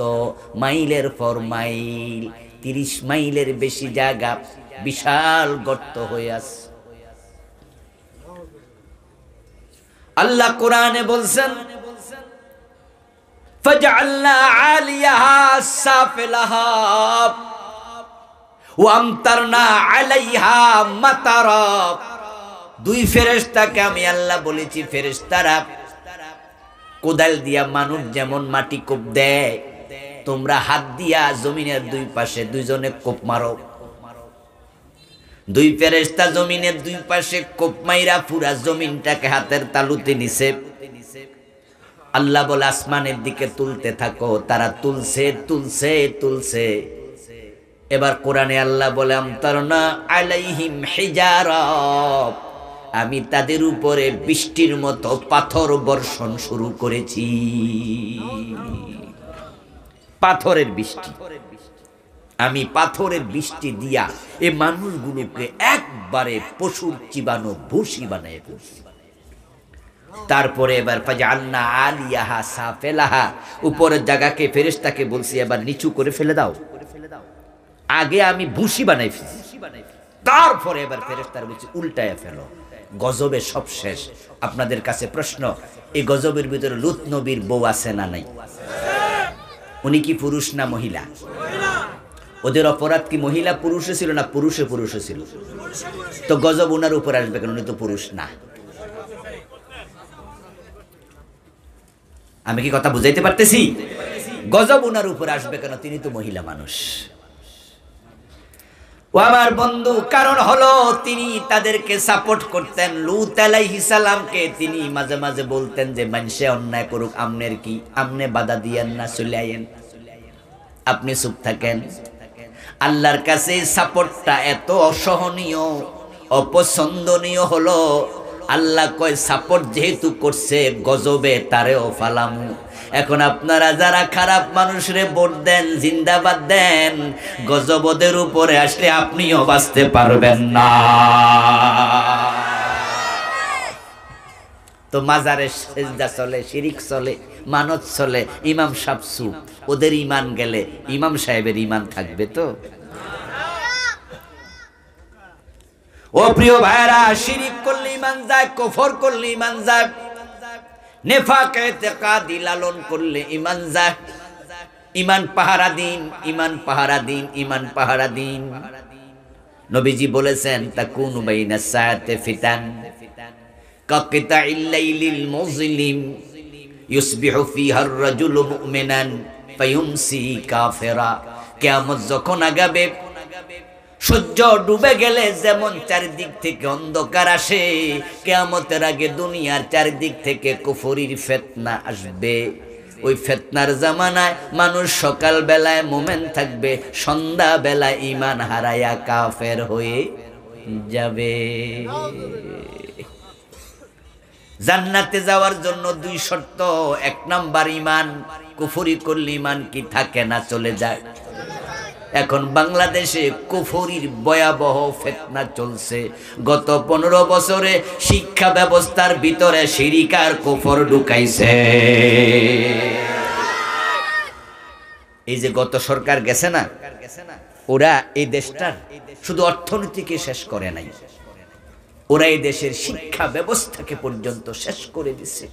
মাইলের পর মাইল, 30 মাইলের বেশি জায়গা, বিশাল গর্ত হয়ে আছে। আল্লাহ কোরআনে বলছেন, ফাজআলনা আলিয়াহা সাফিলাহা ওয়া আমতারনা আলাইহা মাতারা। দুই ফেরেশতাকে আমি আল্লাহ বলেছি, ফেরেশতারা কোদাল দিয়া মানুষ যেমন মাটি কোপ দেয়, তোমরা হাত দিয়া জমিনের দুই পাশে দুইজনে কোপ মারো। দুই ফেরেশতা জমিনের দুই পাশে কোপ মাইরা পুরা জমিনটাকে হাতের তালুতে নিছে। আল্লাহ বলে আসমানের দিকে তুলতে থাকো। তারা তুলছে তুলছে তুলছে। এবার কোরআনে আল্লাহ বলে, আমতারনা আলাইহিম হিজারা, আমি তাদের উপরে বৃষ্টির মতো পাথর বর্ষণ শুরু করেছি। পাথরের বৃষ্টি, আমি পাথরের বৃষ্টি দিয়া এই মানুষগুলোকে একবারে পশুর চিবানো ভুসি বানায় ফেলছি। তারপরে এবার ফাজআলনা আলিয়াহা সাফিলাহা, উপরের জায়গাকে ফেরেশতাকে বলছি এবার নিচু করে ফেলে দাও। আগে আমি ভুসি বানাই ফেলছি, তারপরে এবার ফেরেশতারা বলছি উল্টায়া ফেলো। গজবে সব শেষ। আপনাদের কাছে প্রশ্ন, এই গজবের ভিতরে লূত নবীর বউ আছে না নাই? উনি কি পুরুষ না মহিলা? ওদের অপরাধ কি মহিলা পুরুষে ছিল না পুরুষে পুরুষে ছিল? তো গজব উনার উপর আসবে কেন? উনি তো পুরুষ না। আমি কি কথা বুঝাইতে পারতেছি? গজব উনার উপর আসবে কেন? তিনি তো মহিলা মানুষ। ও আমার বন্ধু, কারণ হলো তিনি তাদেরকে সাপোর্ট করতেন। লূত আলাইহিস সালামকে তিনি মাঝে মাঝে বলতেন যে মানুষে অন্যায় করুক, আমনের কি, আমনে বাধা দিয়েন না, চলে আইয়েন, আপনি চুপ থাকেন। আল্লাহর কাছে সাপোর্টটা এত অসহনীয় অপছন্দনীয় হলো, আল্লাহ কয় সাপোর্ট যেহেতু করছে গজবে তারেও ফালামু। এখন আপনারা যারা খারাপ মানুষরে ভোট দেন, জিন্দাবাদ দেন, গজবদের উপরে আসলে আপনিও বাঁচতে পারবেন না। তো মাজারে সেজদা চলে, শিরিক চলে, মানত চলে, ইমাম সাহেব চুপ। ওদের ইমান গেলে ইমাম সাহেবের ইমান থাকবে তো? ও প্রিয় ভাইরা, শিরিক করলে ঈমান যায়, কুফর করলে ঈমান যায়, নেফাক ইতিকাদি লালন করলে ঈমান যায়। ঈমান পাহারা দিন, ঈমান পাহারা দিন, ঈমান পাহারা দিন। নবীজি বলেছেন তাকুনু বাইনাস সাআতি ফিতান কাকিতাইল লাইলিল মুজলিম ইউসবিহু ফিহা আর-রাজুলু মুমিনান ফায়ুমসি কাফিরা। কিয়ামত যখন আগাবে, সূর্য ডুবে গেলে যেমন চারিদিক থেকে অন্ধকার আসে, কিয়ামতের আগে দুনিয়ার চারিদিক থেকে কুফরির ফিতনা আসবে। ওই ফিতনার জামানায় মানুষ সকাল বেলায় মুমিন থাকবে, সন্ধ্যা বেলায় ঈমান হারায়া কাফের হয়ে যাবে। জান্নাতে যাওয়ার জন্য দুই শর্ত। এক নাম্বার ঈমান, কুফরি করলে ঈমান কি থাকে না, চলে যায়। এখন বাংলাদেশে কুফরির ভয়াবহ ফিতনা চলছে। গত 15 বছরে শিক্ষা ব্যবস্থার ভিতরে শিরিক আর কুফর ঢুকাইছে। এই যে গত সরকার গেছে না, ওরা এই দেশটার শুধু অর্থনীতিকে শেষ করে নাই, ওরা এই দেশের শিক্ষা ব্যবস্থাকে পর্যন্ত শেষ করে দিছে।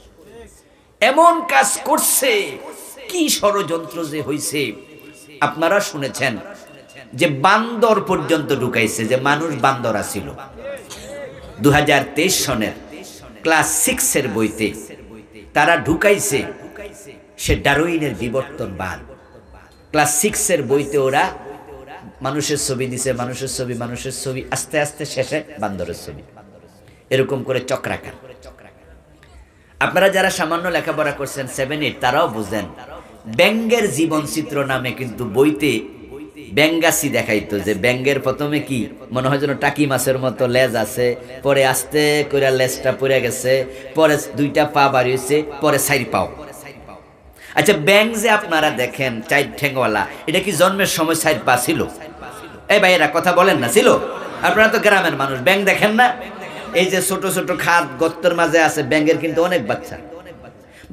এমন কাজ করছে, কি ষড়যন্ত্র যে হইছে। আপনারা শুনেছেন যে বান্দর পর্যন্ত ঢুকাইছে, যে মানুষ বান্দর আছিল। 2023 সনের ক্লাস 6 এর বইতে তারা ঢুকাইছে সে ডারউইনের বিবর্তনবাদ। ক্লাস 6 এর বইতে ওরা মানুষের ছবি দিছে, মানুষের ছবি, মানুষের ছবি, আস্তে আস্তে শেষে বান্দরের ছবি, এরকম করে চক্রাকার। আপনারা যারা সামান্য লেখাপড়া করছেন 7-8, তারাও বুঝেন। ব্যাঙ্গের জীবন চিত্র নামে কিন্তু বইতে ব্যাঙ্গাসি দেখাইতো, যে ব্যাঙ্গের প্রথমে কি মনে হয় যেন টাকি মাছের মতো লেজ আছে, পরে আস্তে করে লেজটা পড়ে গেছে, পরে 2টা পা বাড়িয়েছে, পরে 4 পাও। আচ্ছা, ব্যাং যে আপনারা দেখেন 4 ঠ্যাংওয়ালা, এটা কি জন্মের সময় 4 পা ছিল? এই ভাইয়েরা কথা বলেন না, ছিল? আপনারা তো গ্রামের মানুষ, ব্যাং দেখেন না? এই যে ছোট ছোট খাদ গর্তের মাঝে আছে, ব্যাঙ্গের কিন্তু অনেক বাচ্চা।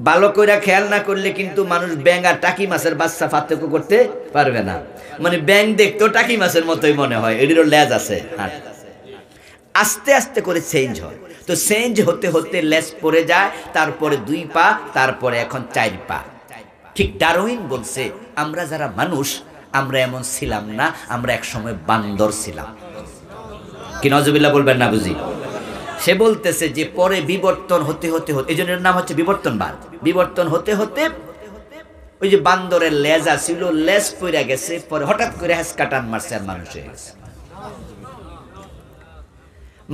ভালো করে খেয়াল না করলে কিন্তু মানুষ ব্যাং আর টাকি মাছের বাচ্চা পার্থক্য করতে পারবে না। মানে ব্যাং দেখতেও টাকি মাছের মতোই মনে হয়, এটিরও লেজ আছে। আস্তে আস্তে করে চেঞ্জ হয়। তো চেঞ্জ হতে হতে লেজ পড়ে যায়, তারপরে 2 পা, তারপরে এখন 4 পা। ঠিক ডারউইন বলছে, আমরা যারা মানুষ, আমরা এমন ছিলাম না, আমরা একসময় বান্দর ছিলাম। কি নজবিল্লাহ বলবেন না বুঝি? সে বলতেছে যে পরে বিবর্তন হতে হতে হতে, এই জন্য নাম হচ্ছে বিবর্তনবাদ। বিবর্তন হতে হতে ওই যে বান্দরের লেজা ছিল, লেজ পড়ে গেছে, পরে হঠাৎ করে হ্যাঁচকা টান মারছে আর মানুষ হয়ে গেছে।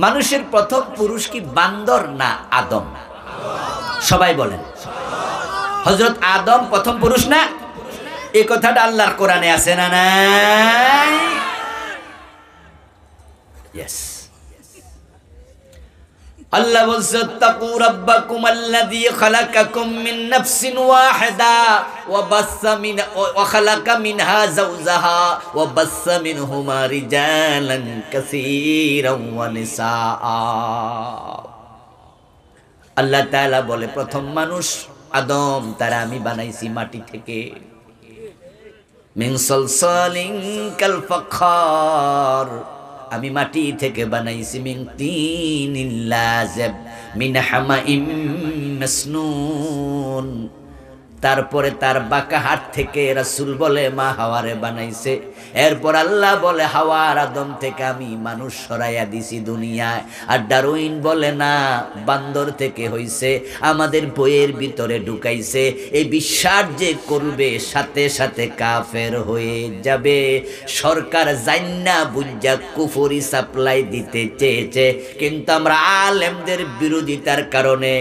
মানুষের প্রথম পুরুষ কি বান্দর না আদম? সবাই বলেন। হযরত আদম প্রথম পুরুষ না? এই কথাটা আল্লাহর কোরআনে আছে না নাই? ইয়েস। আল্লাহ বলছে তাকু রাব্বাকুম আল্লাযী খালাকাকুম মিন নাফসিন ওয়াহিদা ওয়া খালাকা মিনহা যাওজাহা ওয়া বাসসা মিনহুমা রিজালান কাসীরান ওয়া নিসাআ। আল্লাহ তাআলা বলে প্রথম মানুষ আদম, তারা আমি বানাইছি মাটি থেকে। মিন সালসালিন কাল ফাখার, আমি মাটি থেকে বানাইছি। মিন তিনিল লাযাব মিন হামাইম মাসনুন। তারপরে তার বাঁকা হাত থেকে রাসূল বলে মা হাওয়ারে বানাইছে। এরপর আল্লাহ বলে হাওয়ার আদম থেকে আমি মানুষ সরাইয়া দিছি দুনিয়ায়। আর ডারউইন বলে না, বান্দর থেকে হইছে, আমাদের বইয়ের ভিতরে ঢুকাইছে। এই বিশ্বাস যে করবে সাথে সাথে কাফের হয়ে যাবে। সরকার জান্না বুঝা কুফরি সাপ্লাই দিতে চেয়েছে, কিন্তু আমরা আলেমদের বিরোধিতার কারণে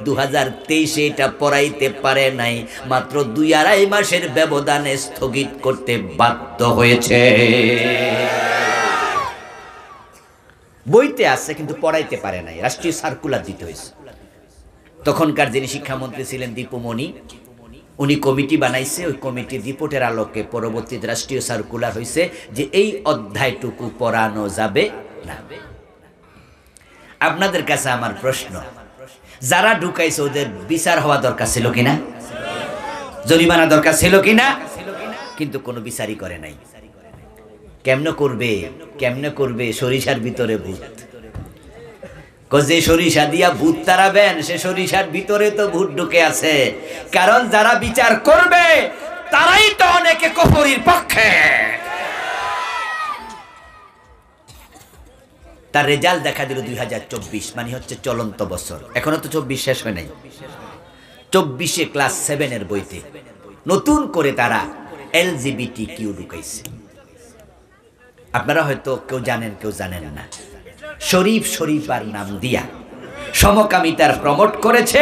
2023 এটা পড়াইতে পারে নাই। মাত্র 2-2.5 মাসের ব্যবধানে স্থগিত করতে বাধ্য হয়েছে। বইতে আছে কিন্তু পড়াইতে পারে নাই, রাষ্ট্রীয় সার্কুলার দিতে হয়েছে। তখনকার যিনি শিক্ষামন্ত্রী ছিলেন দীপুমণি, উনি কমিটি বানাইছে। ওই কমিটির রিপোর্টের আলোকে পরবর্তীতে রাষ্ট্রীয় সার্কুলার হয়েছে যে এই অধ্যায়টুকু পড়ানো যাবে না। আপনাদের কাছে আমার প্রশ্ন, যারা ঢুকাইছে ওদের বিচার হওয়া দরকার ছিল কিনা? জরিমানা দরকার ছিল কিনা? কিন্তু কোনো বিচারই করে নাই। কেমনে করবে? কেমনে করবে? সরিষার ভিতরে ভূত। যে সরিষা দিয়া ভূত তাড়াবেন, সে সরিষার ভিতরে তো ভূত ঢুকে আছে। কারণ যারা বিচার করবে তারাই তো অনেকে কুফরির পক্ষে। তার রেজাল্ট দেখা দিল 2024, মানে হচ্ছে চলন্ত বছর। এখনো তো 24 শেষ হয় নাই। 24-এ ক্লাস 7-এর বইতে নতুন করে তারা LGBTQ ঢুকাইছে। আপনারা হয়তো কেউ জানেন কেউ জানেন না। শরীফার নাম দিয়া সমকামিতার প্রমোট করেছে।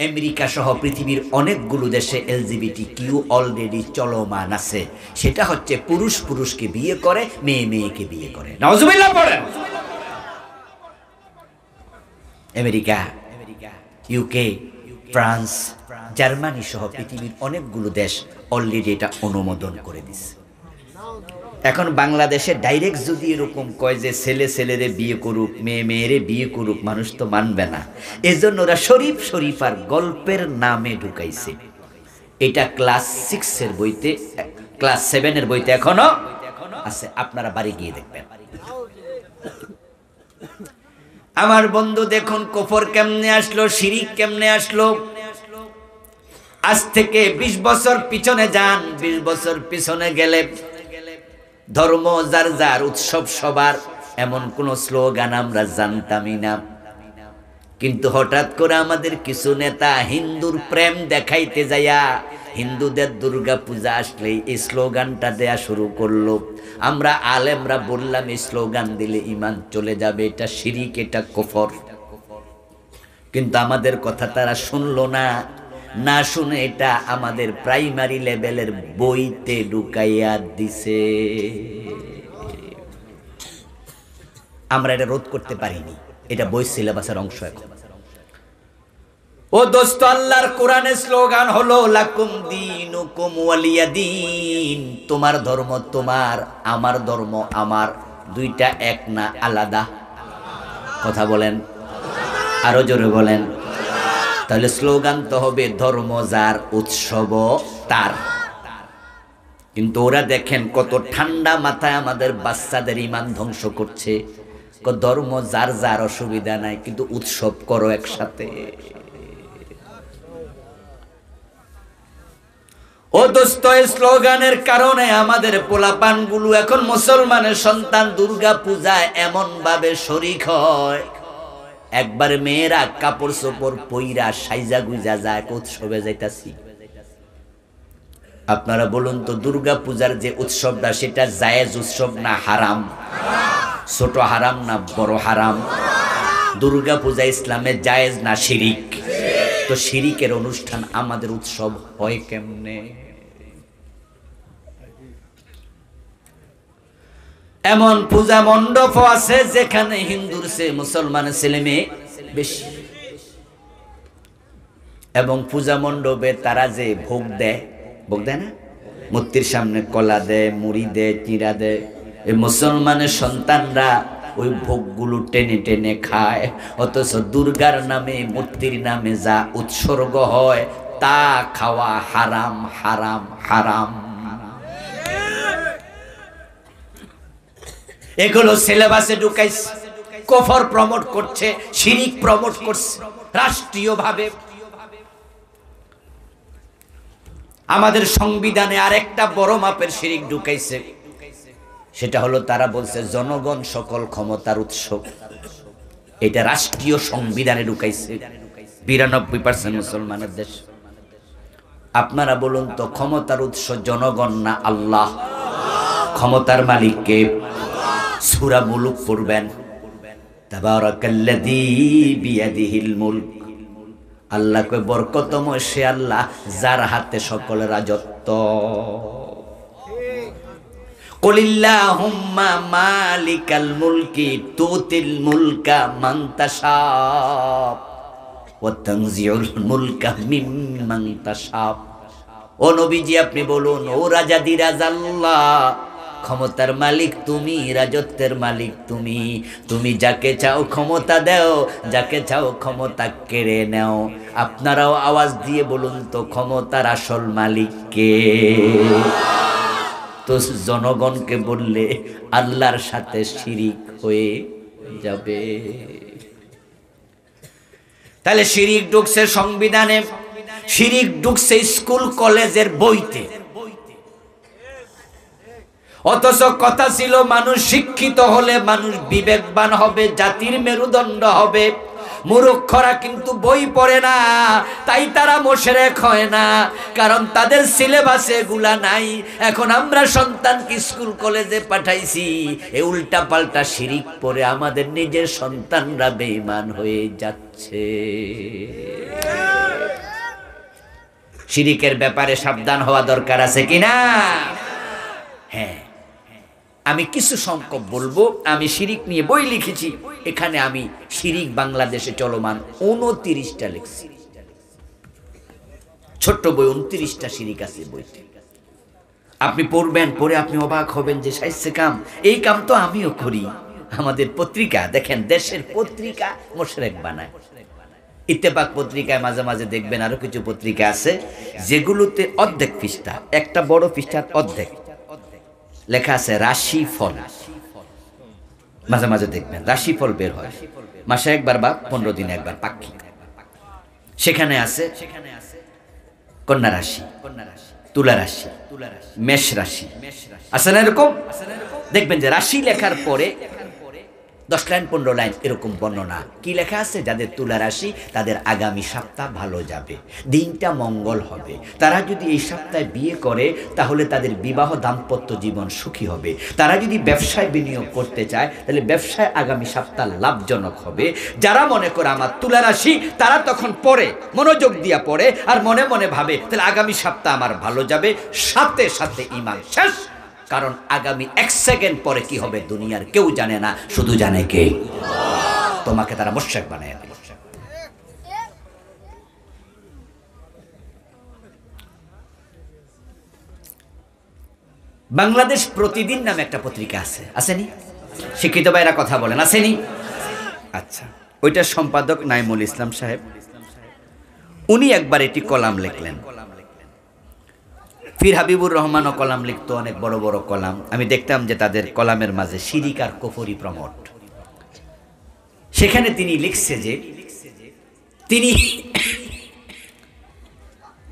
আমেরিকা সহ পৃথিবীর অনেকগুলো দেশে LGBTQ অলরেডি চলমান আছে। সেটা হচ্ছে পুরুষ পুরুষকে বিয়ে করে, মেয়ে মেয়েকে বিয়ে করে। নাউজুবিল্লাহ পড়েন। আমেরিকা, UK, ফ্রান্স, জার্মানি সহ পৃথিবীর অনেকগুলো দেশ অলরেডি এটা অনুমোদন করে দিছে। এখন বাংলাদেশে ডাইরেক্ট যদি এরকম কয় যে ছেলে ছেলেরে বিয়ে করুক, মেয়ে মেয়েরে বিয়ে করুক, মানুষ তো মানবে না। এজন্য ওরা শরীফার গল্পের নামে ঢুকাইছে। এটা ক্লাস 6-এর বইতে, ক্লাস 7-এর বইতে এখনো আছে। আপনারা বাড়ি গিয়ে দেখবেন। আমার বন্ধু দেখুন কুফর কেমনে আসলো, শিরিক কেমনে আসলো। আজ থেকে 20 বছর পিছনে যান। 20 বছর পিছনে গেলে ধর্ম যার যার, উৎসব সবার, এমন কোন স্লোগান আমরা জানতামই না। কিন্তু হঠাৎ করে আমাদের কিছু নেতা হিন্দুর প্রেম দেখাইতে যাইয়া হিন্দুদের দুর্গা পূজা আসলেই এই স্লোগানটা দেয়া শুরু করলো। আমরা আলেমরা বললাম এই স্লোগান দিলে ঈমান চলে যাবে, এটা শিরিক, এটা কুফর। কিন্তু আমাদের কথা তারা শুনলো না। না শুনে এটা আমাদের প্রাইমারি লেভেলের বইতে ঢুকাইয়া দিছে। আমরা এটা রোধ করতে পারিনি। এটা বই সিলেবাসের অংশ। এখন ও দোস্ত, আল্লাহর কোরআনের স্লোগান হলো লাকুম দীনুকুম ওয়ালিয়া দীন। তোমার ধর্ম তোমার, আমার ধর্ম আমার। দুইটা এক না, আলাদা। কথা বলেন, আরো জোরে বলেন। তাহলে স্লোগান তো হবে ধর্ম যার, উৎসব তার। কিন্তু ওরা দেখেন কত ঠান্ডা মাথায় আমাদের বাচ্চাদের ঈমান ধ্বংস করছে। ধর্ম যার যার, অসুবিধা নাই, কিন্তু উৎসব করো একসাথে। ও দোস্ত, এই স্লোগানের কারণে আমাদের পোলাপানগুলো এখন মুসলমানের সন্তান দুর্গা পূজায় এমন ভাবে শরীক হয়। একবার মেয়েরা কাপড় চোপড় পইরা সাইজা গুইজা যায়, উৎসবে যাইতাছি। আপনারা বলুন তো, দুর্গা পূজার যে উৎসবটা, সেটা জায়েজ উৎসব না হারাম? ছোট হারাম না বড় হারাম? দুর্গা পূজা ইসলামে জায়েজ না শিরিক? তো শিরিকের অনুষ্ঠান আমাদের উৎসব হয় কেমনে? এমন পূজা মণ্ডপ আছে যেখানে হিন্দুর চেয়ে মুসলমানের ছেলে মেয়ে বেশি। এবং পূজা মণ্ডপে তারা যে ভোগ দেয় না, মূর্তির সামনে কলা দেয়, মুড়ি দেয়, চিড়া দেয়। এই মুসলমানের সন্তানরা ওই ভোগগুলো টেনে টেনে খায়। অথচ দুর্গার নামে, মূর্তির নামে যা উৎসর্গ হয় তা খাওয়া হারাম, হারাম, হারাম। এগুলো সিলেবাসে ঢুকাইছে। কুফর প্রমোট করছে, শিরিক প্রমোট করছে রাষ্ট্রীয়ভাবে। আমাদের সংবিধানে আরেকটা বড় মাপের শিরিক ঢুকাইছে। সেটা হলো তারা বলছে জনগণ সকল ক্ষমতার উৎস। এটা রাষ্ট্রীয় সংবিধানে ঢুকাইছে 92% মুসলমানের দেশ। আপনারা বলুন তো, ক্ষমতার উৎস জনগণ না আল্লাহ? ক্ষমতার মালিক কে? সূরা মুলুক পড়বেন, তাবারাকাল্লাযী বিয়াদিহিল মুলক। আল্লাহ কয় বরকতময় সে আল্লাহ যার হাতে সকল রাজত্ব। কুলিল্লাহুম্মা মালিকাল মুলকি তুতিল মুলকা মান তাশা ওয়া তানজিউল মুলকা মিম্মান তাশা। ও নবীজি, আপনি বলুন, ও রাজাদিরাজ আল্লাহ, ক্ষমতার মালিক তুমি, রাজত্বের মালিক তুমি। তুমি যাকে চাও ক্ষমতা দাও, যাকে চাও ক্ষমতা কেড়ে নাও। আপনারাও আওয়াজ দিয়ে বলুন তো, ক্ষমতার আসল মালিক কে? তো জনগণকে বললে আল্লাহর সাথে শিরিক হয়ে যাবে। তাহলে শিরিক ঢুকছে সংবিধানে, শিরিক ঢুকছে স্কুল কলেজের বইতে। অথচ কথা ছিল মানুষ শিক্ষিত হলে মানুষ বিবেকবান হবে, জাতির মেরুদণ্ড হবে। মূর্খরা কিন্তু বই পড়ে না, তাই তারা মুশরিক হয় না, কারণ তাদের সিলেবাসে এগুলা নাই। এখন আমরা সন্তানকে স্কুল কলেজে পাঠাইছি, এই উল্টা পাল্টা শিরিক পড়ে আমাদের নিজের সন্তানরা বেঈমান হয়ে যাচ্ছে। শিরিকের ব্যাপারে সাবধান হওয়া দরকার আছে কিনা? হ্যাঁ, আমি কিছু সংখ্যক বলবো। আমি শিরিক নিয়ে বই লিখেছি, এখানে আমি শিরিক বাংলাদেশে চলমান 29টা লিখছি। ছোট্ট বই, 29টা শিরিক আছে বইতে। আপনি পড়বেন, পড়ে আপনি অবাক হবেন যে সাইসে কাম, এই কাম তো আমিও করি। আমাদের পত্রিকা দেখেন, দেশের পত্রিকা মুশরিক বানায়। ইত্তেফাক পত্রিকায় মাঝে মাঝে দেখবেন, আরো কিছু পত্রিকা আছে যেগুলোতে অর্ধেক পৃষ্ঠা, একটা বড় পৃষ্ঠার অর্ধেক লেখা আছে রাশিফল। মাঝে মাঝে দেখবেন রাশিফল বের হয় মাসে একবার বা 15 দিনে একবার পাক্ষিক। সেখানে আছে কন্যা রাশি, তুলা রাশি, মেষ রাশি, আছে না এরকম? দেখবেন যে রাশি লেখার পরে 10 লাইন 15 লাইন এরকম বর্ণনা। কি লেখা আছে? যাদের তুলা রাশি তাদের আগামী সপ্তাহ ভালো যাবে, দিনটা মঙ্গল হবে। তারা যদি এই সপ্তাহে বিয়ে করে তাহলে তাদের বিবাহ দাম্পত্য জীবন সুখী হবে। তারা যদি ব্যবসায় বিনিয়োগ করতে চায় তাহলে ব্যবসায় আগামী সপ্তাহ লাভজনক হবে। যারা মনে করে আমার তুলা রাশি, তারা তখন পড়ে, মনোযোগ দিয়া পড়ে, আর মনে মনে ভাবে তাহলে আগামী সপ্তাহ আমার ভালো যাবে। সাথে সাথে ঈমান শেষ, কারণ আগামী 1 সেকেন্ড পরে কি হবে দুনিয়ার কেউ জানে না, শুধু জানে কে? তোমাকে তারা মুশরিক বানায় দিল। বাংলাদেশ প্রতিদিন নামে একটা পত্রিকা আছে, আসেনি? শিক্ষিত ভাইরা কথা বলেন, আসেনি? আচ্ছা, ওইটার সম্পাদক নাইমুল ইসলাম সাহেব, উনি একবার এটি কলাম লিখলেন। ফির হাবিবুর রহমানও কলাম লিখতো, অনেক বড় বড় কলাম। আমি দেখতাম যে তাদের কলামের মাঝে শিরিক আর কুফরি প্রমোট। সেখানে তিনি লিখছে যে তিনি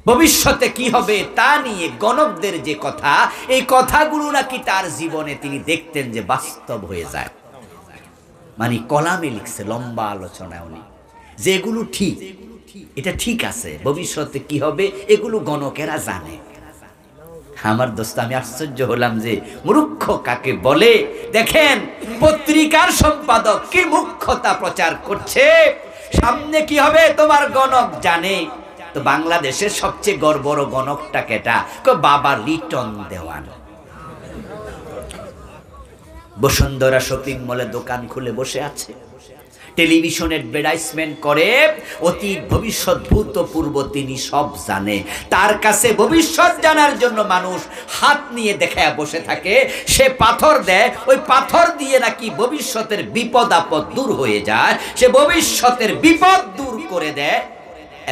ভবিষ্যতে কি হবে তা নিয়ে গণকদের যে কথা, এই কথাগুলো নাকি তার জীবনে তিনি দেখতেন যে বাস্তব হয়ে যায়। মানে কলামে লিখছে, লম্বা আলোচনায় উনি, যে এগুলো ঠিক, এটা ঠিক আছে, ভবিষ্যতে কি হবে এগুলো গণকেরা জানে। আমার দোস্ত, আমি আশ্চর্য হলাম যে মূর্খ কাকে বলে। দেখেন পত্রিকার সম্পাদক কি মূর্খতা প্রচার করছে। সামনে কি হবে তোমার গণক জানে। তো বাংলাদেশের সবচেয়ে বড় গণকটা কেটা? বাবা লিটন দেওয়ান। বসুন্ধরা শপিং মলে দোকান খুলে বসে আছে, টেলিভিশন অ্যাডভার্টাইজমেন্ট করে, অতীত ভবিষ্যৎ ভূতপূর্ব তিনি সব জানে। তার কাছে ভবিষ্যৎ জানার জন্য মানুষ হাত নিয়ে দেখায় বসে থাকে। সে পাথর দেয়, ওই পাথর দিয়ে নাকি ভবিষ্যতের বিপদ আপদ দূর হয়ে যায়। সে ভবিষ্যতের বিপদ দূর করে দেয়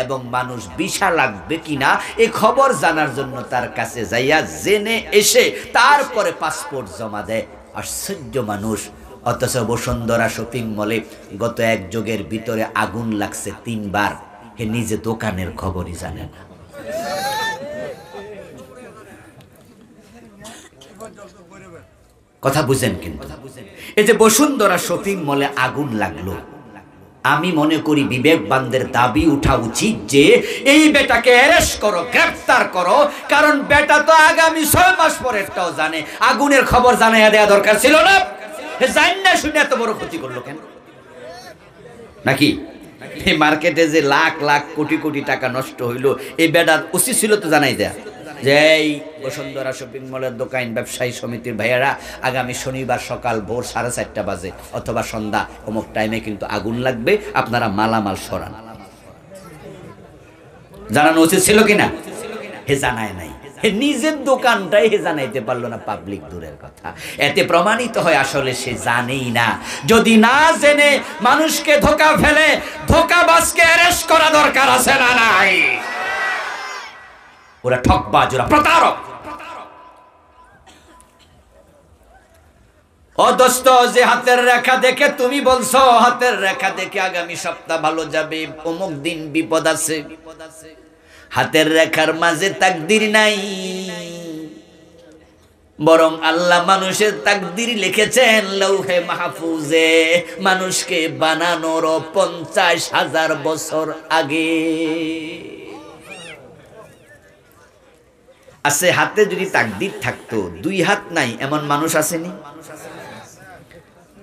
এবং মানুষ ভিসা লাগবে কিনা এই খবর জানার জন্য তার কাছে যাইয়া জেনে এসে তারপরে পাসপোর্ট জমা দেয়। আশ্চর্য মানুষ। অথচ বসুন্ধরা শপিং মলে গত 1 যুগের ভিতরে আগুন লাগছে 3 বার, হে নিজে দোকানের খবরই জানে না। কথা বুঝেন? কিন্তু এই যে বসুন্ধরা শপিং মলে আগুন লাগলো, আমি মনে করি বিবেকবানদের দাবি উঠা উচিত যে এই বেটাকে অ্যারেস্ট করো, গ্রেফতার করো, কারণ বেটা তো আগামী 6 মাস পরেরটাও জানে। আগুনের খবর জানাইয়া দেওয়া দরকার ছিল না? জান না শুনে এত বড় ক্ষতি করলো কেন? নাকি এই মার্কেটে যে লাখ লাখ কোটি কোটি টাকা নষ্ট হইলো, এই বেটার উচিত ছিল তো জানাই দেয়া যে এই বসুন্ধরা শপিং মলের দোকান ব্যবসায়ী সমিতির ভাইয়েরা আগামী শনিবার সকাল ভোর 4:30 বাজে অথবা সন্ধ্যা অমুক টাইমে কিন্তু আগুন লাগবে, আপনারা মালামাল সরান। জানানো উচিত ছিল কিনা? হে জানায় নাই। হে নিজের দোকানটাই হে জানাইতে পারলো না, পাবলিক দূরের কথা। এতে প্রমাণিত হয় আসলে সে জানেই না। যদি না জেনে মানুষকে ধোঁকা ফেলে, ধোঁকাবাজকে অ্যারেস্ট করা দরকার আছে না নাই? ওরা ঠকবাজ, ওরা প্রতারক। ও দোস্ত, যে হাতের রেখা দেখে তুমি বলছো হাতের রেখা দেখে আগামী সপ্তাহ ভালো যাবে, অমুক দিন বিপদ আছে, হাতের রেখার মাঝে তাকদীর নাই, বরং আল্লাহ মানুষের তাকদীর লিখেছেন লৌহে মাহফুজে, মানুষকে বানানোর 50,000 বছর আগে। আছে হাতে যদি তাকদীর থাকতো, 2 হাত নাই এমন মানুষ আসেনি?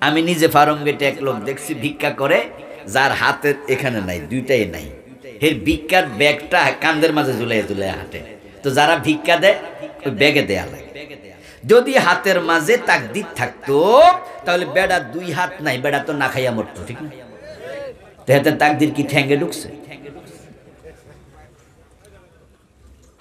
আমি নিজে ফার্ম গেটে এক লোক দেখছি ভিক্ষা করে, যার হাতের এখানে নাই, 2টাই নাই, এর ভিক্ষার ব্যাগটা কাঁধের মাঝে ঝুলাই ঝুলাই হাঁটে। তো যারা ভিক্ষা দেয় ওই ব্যাগে দেয়া লাগে। যদি হাতের মাঝে তাকদীর থাকতো তাহলে বেড়া 2 হাত নাই, বেড়া তো না খাইয়া মরতো, ঠিক না? তো হাতের তাকদীর কি ঠ্যাঙ্গে ঢুকছে?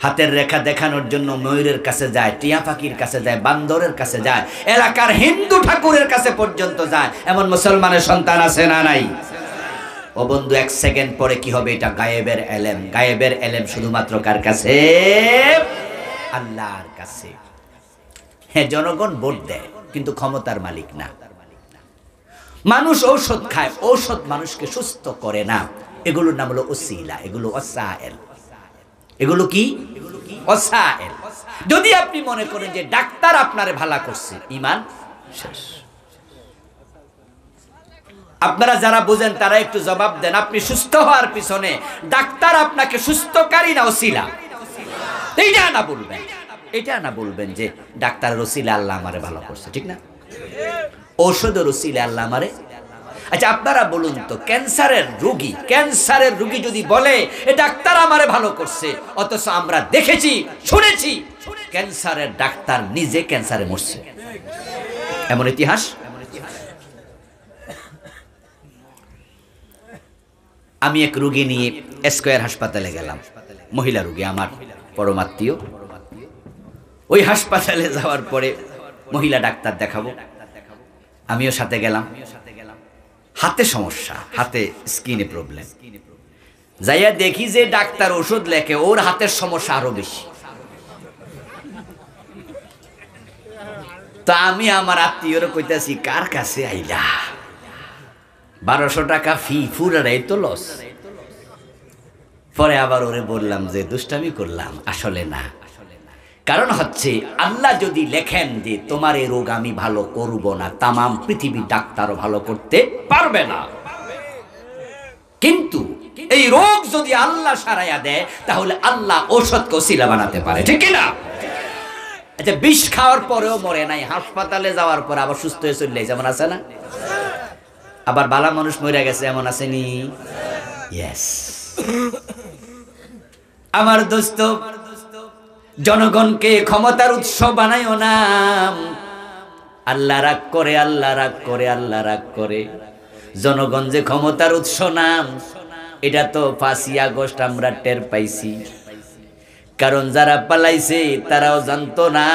হাতের রেখা দেখানোর জন্য ময়ূরের কাছে যায়, টিয়া পাখির কাছে যায়, বান্দরের কাছে যায়, এলাকার হিন্দু ঠাকুরের কাছে পর্যন্ত যায়। এমন মুসলমানের সন্তান আছে না নাই? ও বন্ধু, 1 সেকেন্ড পরে কি হবে? এটা গায়েবের এলেম। গায়েবের এলেম শুধুমাত্র কার কাছে? আল্লাহর কাছে। হ্যাঁ, জনগণ ভোট দেয় কিন্তু ক্ষমতার মালিক না। মানুষ ঔষধ খায়, ঔষধ মানুষকে সুস্থ করে না। এগুলোর নাম হলো ওসিলা, এগুলো ওসাইল। এগুলো কি? ওসাইল। যদি আপনি মনে করেন যে ডাক্তার আপনারে ভালো করছে, ঈমান শেষ। আপনারা যারা বুঝেন তারা একটু জবাব দেন, আপনি সুস্থ হওয়ার পিছনে ডাক্তার আপনাকে সুস্থকারী না ওসিলা? এইটা না বলবেন, এটা না বলবেন যে ডাক্তারের ওসিলা আল্লাহ আমারে ভালো করছে, ঠিক না? ঔষধের ওসিলা আল্লাহ আমারে। আচ্ছা, আপনারা বলুন তো, ক্যান্সারের রোগী যদি বলে এ ডাক্তার আমারে ভালো করছে, অথচ আমরা দেখেছি শুনেছি ক্যান্সারের ডাক্তার নিজে ক্যান্সারে মরছে, এমন ইতিহাস। আমি এক রোগী নিয়ে স্কয়ার হাসপাতালে গেলাম, মহিলা রোগী, আমার পরমাত্মীয়। ওই হাসপাতালে যাওয়ার পরে মহিলা ডাক্তার দেখাবো, আমিও সাথে গেলাম। হাতে সমস্যা, হাতে স্কিনে প্রবলেম। যাইয়া দেখি যে ডাক্তার ওষুধ লেখে, ওর হাতের সমস্যা আরো বেশি। তো আমি আমার আত্মীয়রা কইতাছি, কার কাছে আইলা? 1200 টাকা ফি, পুরাটাই তো লস। পরে আবার ওরে বললাম যে দুষ্টামি করলাম, আসলে না। কারণ হচ্ছে আল্লাহ যদি লেখেন যে তোমার এই রোগ আমি ভালো করব না, তামাম পৃথিবীর ডাক্তারও ভালো করতে পারবে না। কিন্তু এই রোগ যদি আল্লাহ সারাইয়া দেয়, তাহলে আল্লাহ ঔষধকে ওসিলা বানাতে পারে, ঠিক না? আচ্ছা, বিষ খাওয়ার পরেও মরে নাই, হাসপাতালে যাওয়ার পর আবার সুস্থ হয়ে চলে যেমন আছে না? আবার বালা মানুষ মরে গেছে, এমন আসেনি? ইয়েস। আমার দোস্ত, জনগণকে ক্ষমতার উৎস বানাইও না। আল্লাহ রাগ করে, আল্লাহ রাগ করে, আল্লাহ রাগ করে। জনগণ যে ক্ষমতার উৎস নাম, এটা তো 5ই আগস্ট আমরা টের পাইছি। কারণ যারা পালাইছে তারাও জানতো না,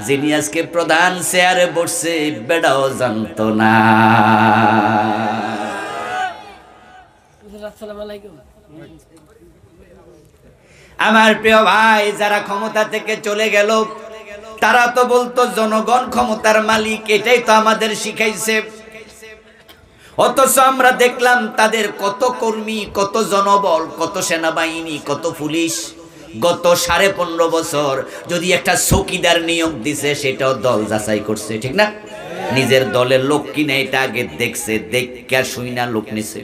যিনি আজকে প্রধান চেয়ারে বসছে বেটাও জানতো না। আমার প্রিয় ভাই, যারা ক্ষমতা থেকে চলে গেল তারা তো বলতো জনগণ ক্ষমতার মালিক, এটাই তো আমাদের শিখাইছে। অথচ আমরা দেখলাম তাদের কত কর্মী, কত জনবল, কত সেনাবাহিনী, কত পুলিশ। গত 15.5 বছর যদি একটা চৌকিদার নিয়োগ দিছে, সেটাও দল যাচাই করছে, ঠিক না? নিজের দলের লোক কিনে এটা আগে দেখছে, দেখে শুইনা লোক নিছে।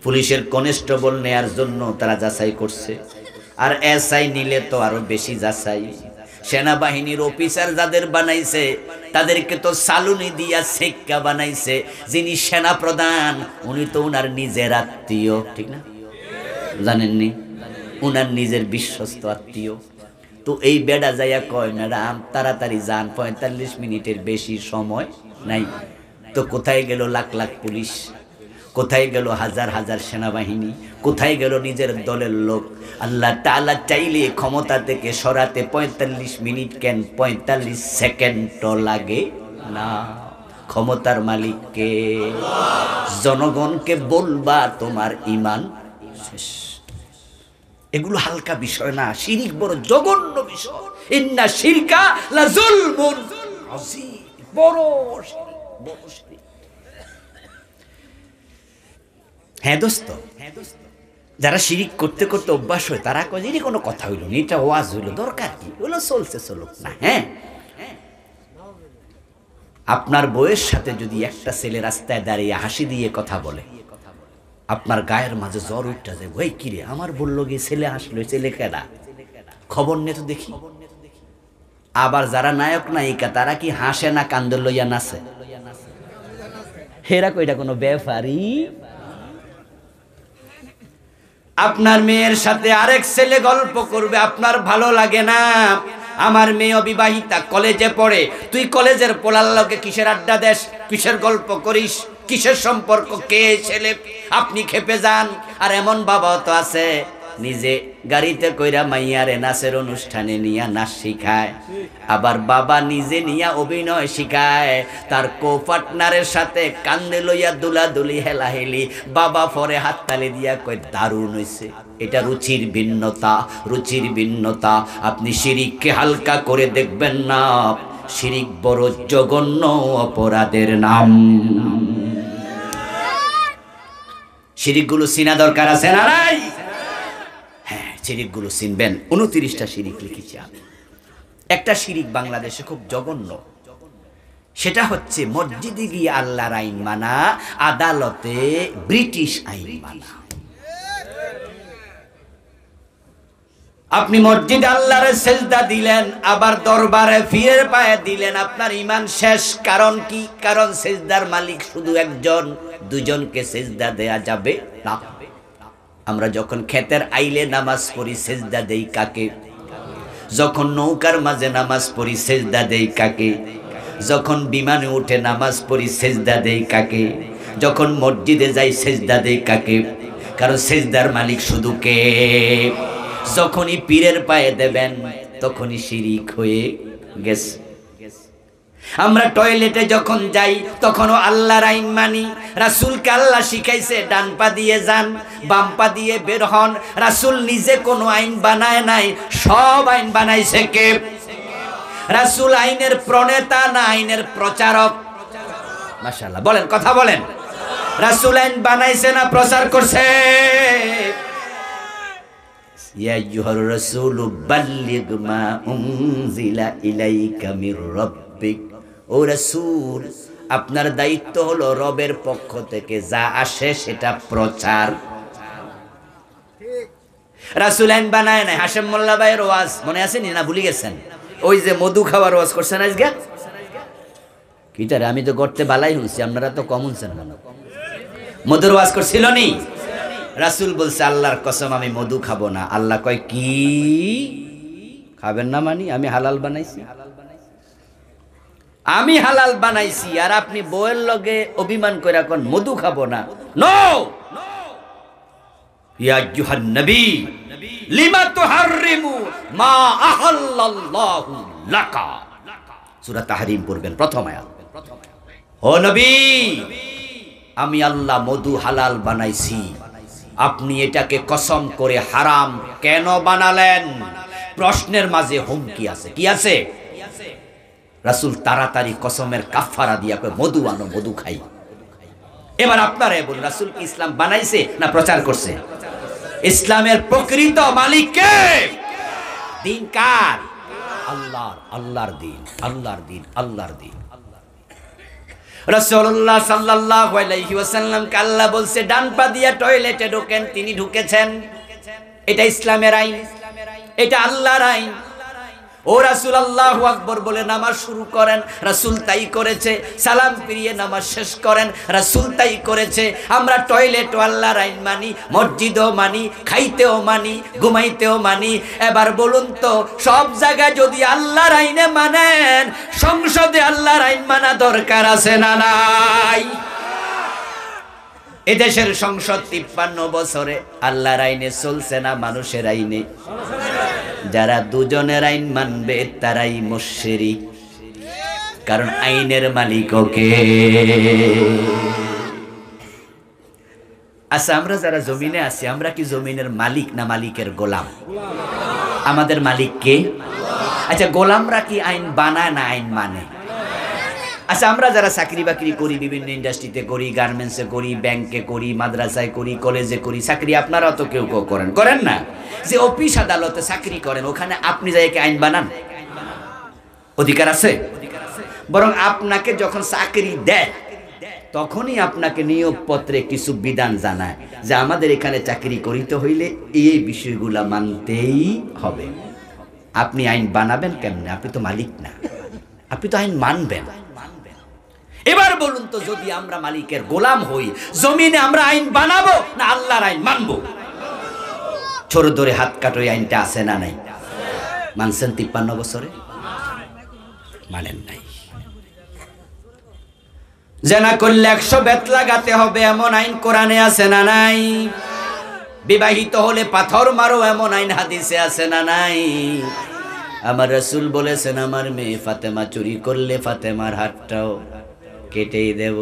পুলিশের কনস্টেবল নেয়ার জন্য তারা যাচাই করছে, আর এসআই নিলে তো আরো বেশি যাচাই। সেনাবাহিনীর অফিসার যাদের বানাইছে তাদেরকে তো সালুনি দিয়া সেক্কা বানাইছে। যিনি সেনা প্রধান উনি তো উনার নিজের আত্মীয়, ঠিক না? জানেননি? উনার নিজের বিশ্বস্ত আত্মীয়। তো এই বেডা যাইয়া কয়, ম্যাডাম তাড়াতাড়ি যান, 45 মিনিটের বেশি সময় নাই। তো কোথায় গেল লাখ লাখ পুলিশ? কোথায় গেল হাজার হাজার সেনাবাহিনী? কোথায় গেল নিজের দলের লোক? আল্লাহ তাআলা চাইলে ক্ষমতা থেকে সরাতে 45 মিনিট কেন, 45 সেকেন্ডও লাগে না। ক্ষমতার মালিককে। জনগণকে বলবা তোমার ঈমান শেষ। এগুলো হালকা বিষয় না, শিরক বড় জঘন্য বিষয়। ইন্না শিরকা লাযুলমুন আযীম। বড় শিরিক। হ্যাঁ দোস্ত, যারা শিরিক করতে করতে অভ্যাস হয় তারা কয় যে কোনো কথা হইল না, এটা ওয়াজ হইলো, দরকার কি হইলো, চলছে চলুক না। হ্যাঁ, আপনার বউয়ের সাথে যদি একটা ছেলে রাস্তায় দাঁড়িয়ে হাসি দিয়ে কথা বলে, আপনার গায়ের মাঝে জ্বর উঠটা যায়, ওই কিরে আমার বললো গিয়ে ছেলে হাসলো, ছেলে কেডা, খবর নিয়ে তো দেখি। আবার যারা নায়ক নায়িকা তারা কি হাসে না কান্দে লইয়া নাচে? হেরা কইটা কোনো ব্যাপারই। আপনার মেয়ের সাথে আরেক ছেলে গল্প করবে, আপনার ভালো লাগে না? আমার মেয়ে অবিবাহিতা, কলেজে পড়ে, তুই কলেজের পোলার লগে কিসের আড্ডা দেশ, কিসের গল্প করিস, কিসের সম্পর্ক, কে ছেলে? আপনি খেপে যান। আর এমন বাবাও তো আছে নিজে গাড়িতে কইরা মাইয়ারে নাচের অনুষ্ঠানে নিয়া নাচ শিখায়, আবার বাবা নিজে নিয়া অভিনয় শিখায়, তার কো পার্টনারের সাথে কান্দে লইয়া দুলাদুলি হেলাহেলি, বাবা পরে হাততালি দিয়া কয় দারুণ হইছে। এটা রুচির ভিন্নতা, রুচির ভিন্নতা। আপনি শিরিককে হালকা করে দেখবেন না, শিরিক বড় জঘন্য অপরাধের নাম। শিরিকগুলো চিনা দরকার আছে না নাই? হ্যাঁ, শিরিকগুলো চিনবেন। 29টা শিরিক লিখেছি আমি। একটা শিরিক বাংলাদেশে খুব জঘন্য, সেটা হচ্ছে মসজিদে গিয়ে আল্লাহর আইন মানা, আদালতে ব্রিটিশ আইন মানা। আপনি মসজিদে আল্লাহর সেজদা দিলেন, আবার দরবারে ফিরের পায়ে দিলেন, আপনার ঈমান শেষ। কারণ কি? কারণ সেজদার মালিক শুধু একজন, দুজনকে সেজদা দেয়া যাবে না। আমরা যখন ক্ষেতের আইলে নামাজ পড়ি সেজদা দেই কাকে? যখন নৌকার মাঝে নামাজ পড়ি সেজদা দেই কাকে? যখন বিমানে উঠে নামাজ পড়ি সেজদা দেই কাকে? যখন মসজিদে যাই সেজদা দেই কাকে? কারণ সেজদার মালিক শুধু কে? যখনই পীরের পায়ে দেবেন তখনই শিরিক হয়ে গেছে। আমরা টয়লেটে যখন যাই তখনও আল্লাহর আইন মানি। রাসূলকে আল্লাহ শিখাইছে ডান পা দিয়ে যান, বাম পা দিয়ে বের হন। রাসূল নিজে কোনো আইন বানায় নাই, সব আইন বানাইছে কে? রাসূল আইনের প্রণেতা না আইনের প্রচারক? মাশাআল্লাহ, বলেন, কথা বলেন। রাসূল আইন বানাইছে না প্রচার করছে? ইয়া আইয়ুহার রাসূলু বাল্লিগ মা উনজিলা ইলাইকা মির রাব্বিক। ও রাসূল, আপনার দায়িত্ব হলো রবের পক্ষ থেকে যা আসে সেটা প্রচার। রাসূল আইন বানায় নাই। হাশেম মোল্লা ভাইয়ের ওয়াজ মনে আছে নি? না ভুলে গেছেন? ওই যে মধু খাওয়ার ওয়াজ করছেন আজকে। কিটারে আমি তো করতে বালাই হইছি, আপনারা তো কম শুনছেন। মধুর ওয়াজ করছিল নি? রাসূল বলছে আল্লাহর কসম আমি মধু খাবো না। আল্লাহ কয় কি খাবেন না? মানি আমি হালাল বানাইছি, আমি হালাল বানাইছি, আর আপনি বউয়ের লগে অভিমান কইরা কোন মধু খাবো না? নো। ইয়া আইয়ুহান নবী লিমা তুহাররিমু মা আহাল্লাল্লাহু লাকা। সূরা তাহরিম পড়বেন, প্রথম আয়াত। ও নবী, আমি আল্লাহ মধু হালাল বানাইছি, আপনি এটাকে কসম করে হারাম কেন বানালেন? প্রশ্নের মাঝে হুমকি আছে। কি আছে? রাসূল তাড়াতাড়ি কসমের কাফারা দিয়া কয় মধু আনো, মধু খাই। এবার আপনারা বলুন, রাসূল কি ইসলাম বানাইছে না প্রচার করছে? ইসলামের প্রকৃত মালিক কে? দিন কার? আল্লাহর। আল্লাহর দিন, আল্লাহর দিন, আল্লাহর দিন। রাসূলুল্লাহ সাল্লাল্লাহু আলাইহি ওয়াসাল্লাম কে আল্লাহ বলছে ডান পা দিয়া টয়লেটে ঢোকেন, তিনি ঢুকেছেন। এটা ইসলামের আইন, এটা আল্লাহর আইন। ও রাসূল আল্লাহু আকবার বলে নামাজ শুরু করেন, রাসূল তাই করেছে। সালাম ফিরিয়ে নামাজ শেষ করেন, রাসূল তাই করেছে। আমরা টয়লেট আল্লাহর আইন মানি, মসজিদও মানি, খাইতেও মানি, ঘুমাইতেও মানি। এবার বলুন তো, সব জায়গায় যদি আল্লাহর আইনে মানেন, সংসদে আল্লাহর আইন মানা দরকার আছে না নাই? এদেশের সংসদ 53 বছরে আল্লাহর আইনে চলছে না মানুষের আইনে? যারা দুজনের আইন মানবে তারাই মুশরিক, কারণ আইনের মালিক কে? আচ্ছা, আমরা যারা জমিনে আছি, আমরা কি জমিনের মালিক না মালিকের গোলাম? আমাদের মালিক কে? আচ্ছা, গোলামরা কি আইন বানায় না আইন মানে? আচ্ছা, আমরা যারা চাকরি বাকরি করি, বিভিন্ন ইন্ডাস্ট্রিতে করি, গার্মেন্টসে করি, ব্যাংকে করি, মাদ্রাসায় করি, কলেজে করি চাকরি, আপনারাও তো কেউ কেউ করেন, করেন না? যে অফিস আদালতে চাকরি করেন, ওখানে আপনি যাই আইন বানান? অধিকার আছে? বরং আপনাকে যখন চাকরি দেয় তখনই আপনাকে নিয়োগপত্রে কিছু বিধান জানায় যে আমাদের এখানে চাকরি করিতে হইলে এই বিষয়গুলা মানতেই হবে। আপনি আইন বানাবেন কেমনে? আপনি তো মালিক না, আপনি তো আইন মানবেন। এবার বলুন তো, যদি আমরা মালিকের গোলাম হই, জমিনে আমরা আইন বানাবো না আল্লাহর আইন মানবো? ছোট ধরে হাত কাটো আইনটা আছে না নাই? মানছেন 53 বছরে? মানেন নাই। জেনা করলে 100 বেত লাগাতে হবে এমন আইন কোরআনে আছে না নাই? বিবাহিত হলে পাথর মারো এমন আইন হাদিসে আছে না নাই? আমার রাসূল বলেছেন, আমার মেয়ে ফাতেমা চুরি করলে ফাতেমার হাতটাও কেটেই দেব।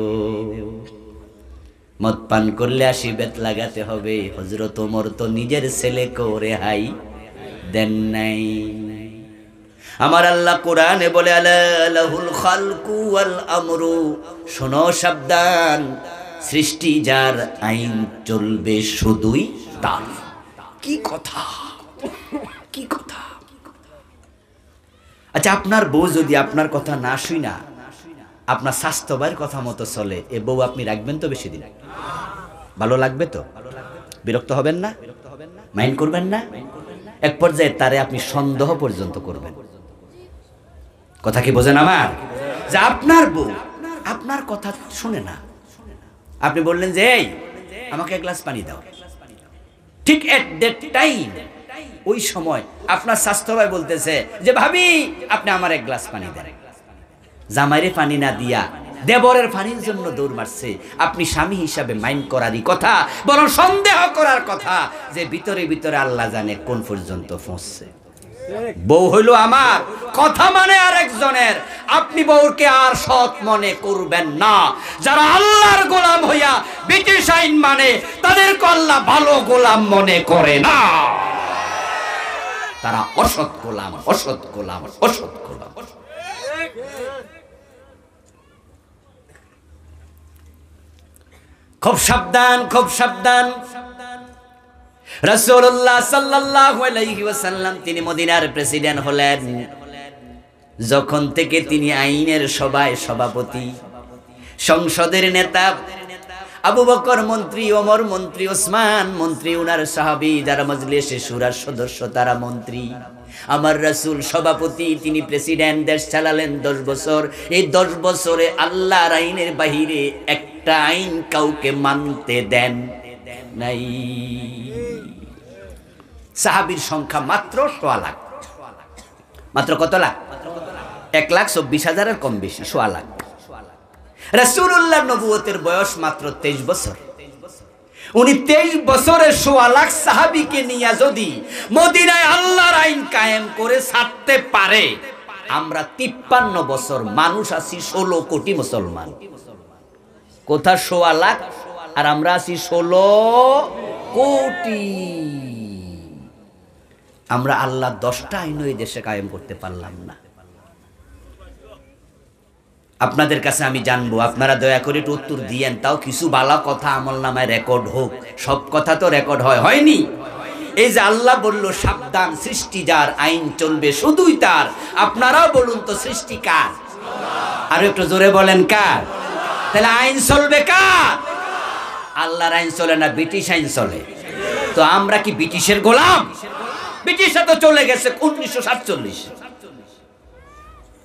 মদ পান করলে 80 বেত লাগাতে হবে। হযরত ওমর তো নিজের ছেলেকে রেহাই দেন নাই। আমার আল্লাহ কোরআনে বলে, আলা লাহুল খালকু ওয়াল আমরু, শোনো সাবধান, সৃষ্টি যার, আইন চলবে শুধুই তার। কি কথা, কি কথা! আচ্ছা, আপনার বউ যদি আপনার কথা না শুনা আপনার স্বাস্থ্য ভাইয়ের কথা মতো চলে, এ বউ আপনি রাখবেন তো বেশি দিন? ভালো লাগবে তো? বিরক্ত হবেন না? মাইন্ড করবেন না? এক পর্যায়ে তারে আপনি সন্দেহ পর্যন্ত করবেন। কথা কি বোঝেন আমার? যে আপনার বউ আপনার কথা শুনে না, আপনি বললেন যে এই আমাকে এক গ্লাস পানি দাও, ঠিক এট দ্যাট টাইম, ওই সময় আপনার স্বাস্থ্য ভাই বলতেছে যে ভাবি আপনি আমার এক গ্লাস পানি দেন। জামাইরে পানি না দিয়া দেবরের পানির জন্য দৌড় মারছে। আপনি স্বামী হিসাবে মাইন্ড করারই কথা, বরং সন্দেহ করার কথা যে ভিতরে ভিতরে আল্লাহ জানে কোন পর্যন্ত পৌঁছছে। বউ হইল আমার, কথা মানে আরেকজনের। আপনি বউকে আর সৎ মনে করবেন না। যারা আল্লাহর গোলাম হইয়া ব্রিটিশ আইন মানে, তাদেরকে আল্লাহ ভালো গোলাম মনে করে না। তারা অসৎ গোলাম, অসৎ গোলাম, অসৎ গোলাম। খুব সাবধান, খুব সাবধান। রাসূলুল্লাহ সাল্লাল্লাহু আলাইহি ওয়াসাল্লাম তিনি মদিনার প্রেসিডেন্ট হলেন। যখন থেকে তিনি আইনের সভায় সভাপতি, সংসদের নেতা, আবু বকর মন্ত্রী, ওমর মন্ত্রী, ওসমান মন্ত্রী, উনার সাহাবী যারা মজলিসে শুরার সদস্য তারা মন্ত্রী। আমার রাসূল সভাপতি, তিনি প্রেসিডেন্ট, দেশ চালালেন 10 বছর। এই 10 বছরে আল্লাহর আইনের বাহিরে একটা আইন কাউকে মানতে দেন নাই। সাহাবীর সংখ্যা মাত্র 1.25 লাখ। মাত্র কত লাখ? 1,24,000 কম বেশি, 1.25 লাখ। রাসূলুল্লাহর নবুয়তের বয়স মাত্র 23 বছর। উনি 23 বছরের 1.25 লাখ সাহাবীকে নিয়ে যদি মদিনায় আল্লাহর আইন কায়েম করে ছাড়তে পারে, আমরা 53 বছর মানুষ আছি 16 কোটি মুসলমান। কোথা 1.25 লাখ আর আমরা আছি 16 কোটি। আমরা আল্লাহ 10টা আইন এই দেশে কায়েম করতে পারলাম না। আপনাদের কাছে আমি জানবো, আপনারা দয়া করে একটু উত্তর দিয়েন, তাও কিছু বালা কথা আমলনামায় রেকর্ড হোক। সব কথা তো রেকর্ড হয়নি। এই যে আল্লাহ বলল সাবধান, সৃষ্টি যার, আইন চলবে শুধুই তার। আপনারাও বলুন তো, সৃষ্টি কার? আর একটু জোরে বলেন কার? তাহলে আইন চলবে কার? আল্লাহর আইন চলে না, ব্রিটিশ আইন চলে। তো আমরা কি ব্রিটিশের গোলাম? ব্রিটিশরা তো চলে গেছে 1947।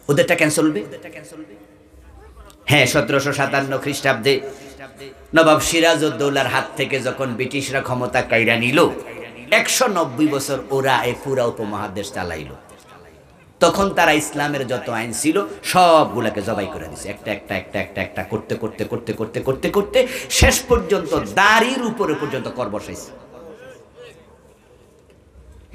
ওদেরটা কেন চলবে? হ্যাঁ, 1757 খ্রিস্টাব্দে নবাব সিরাজউদ্দৌলার হাত থেকে যখন ব্রিটিশরা ক্ষমতা কাইরা নিল, 190 বছর ওরা এই পুরা উপমহাদেশ চালাইল। তখন তারা ইসলামের যত আইন ছিল সবগুলাকে জবাই করে দিয়েছে। একটা একটা একটা একটা একটা করতে করতে করতে করতে করতে করতে শেষ পর্যন্ত দাড়ির উপরে পর্যন্ত কর বসাইছে।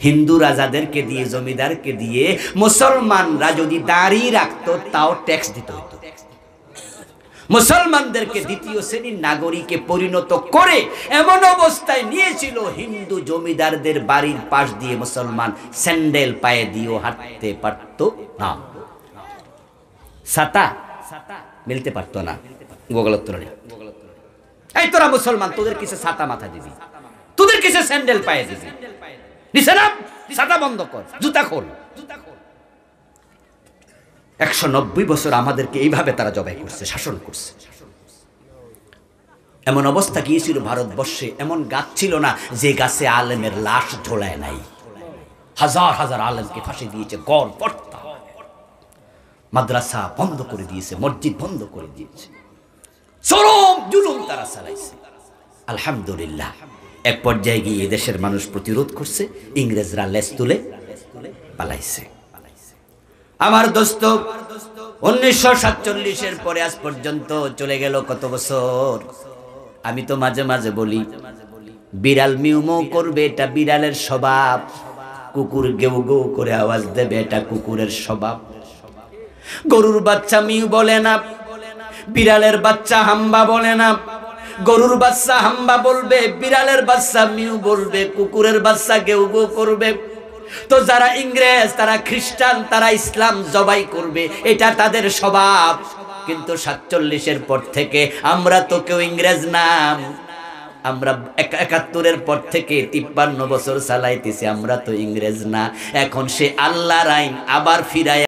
হিন্দু রাজাদেরকে দিয়ে, জমিদারকে দিয়ে মুসলমানরা যদি দাড়ি রাখতো তাও ট্যাক্স দিতে হতো। মুসলমানদেরকে দ্বিতীয় শ্রেণীর নাগরিকে পরিণত করে এমন অবস্থায় নিয়েছিল, হিন্দু জমিদারদের বাড়ির পাশ দিয়ে মুসলমান স্যান্ডেল পায়ে দিয়েও হাঁটতে পারত না। ছাতা মিলতে পারতো না। গোগলোত্তর এই তোরা মুসলমান, তোদের কিসে ছাতা মাথা দিবি, তোদের কিসে স্যান্ডেল পায়ে দিবি, নিচে নাম, ছাতা বন্ধ কর, জুতা খোল। 190 বছর আমাদেরকে এইভাবে তারা জবাই করছে, শাসন করছে। এমন অবস্থা গিয়েছিল ভারতবর্ষে, এমন গাছ ছিল না যে গাছে আলেমের লাশ ঝোলায় নাই। হাজার হাজার আলেমকে ফাঁসি দিয়েছে, গড় পড়তা, মাদ্রাসা বন্ধ করে দিয়েছে, মসজিদ বন্ধ করে দিয়েছে, চরম জুলুম তারা চালাইছে। আলহামদুলিল্লাহ এক পর্যায়ে গিয়ে দেশের মানুষ প্রতিরোধ করছে, ইংরেজরা লেজ তুলে পালাইছে। আমার দোস্ত 1947-এর পরে আজ পর্যন্ত চলে গেল কত বছর। আমি তো মাঝে মাঝে বলি, বিড়াল মিউ মিউ করবে, এটা বিড়ালের স্বভাব। কুকুর গেউ গেউ করে আওয়াজ দেবে, এটা কুকুরের স্বভাব। গরুর বাচ্চা মিউ বলে না, বিড়ালের বাচ্চা হাম্বা বলে না। গরুর বাচ্চা হাম্বা বলবে, বিড়ালের বাচ্চা মিউ বলবে, কুকুরের বাচ্চা গেউ গেউ করবে। তো যারা ইংরেজ, তারা খ্রিস্টান, তারা ইসলাম জবাই করবে, এটা তাদের স্বভাব। কিন্তু 47-এর পর থেকে আমরা তো কেউ ইংরেজ নাম, আমরা 71-এর পর থেকে 53 বছর চালাইতেছি, আমরা তো ইংরেজ না। এখন সে আল্লাহর আইন আবার ফিরায়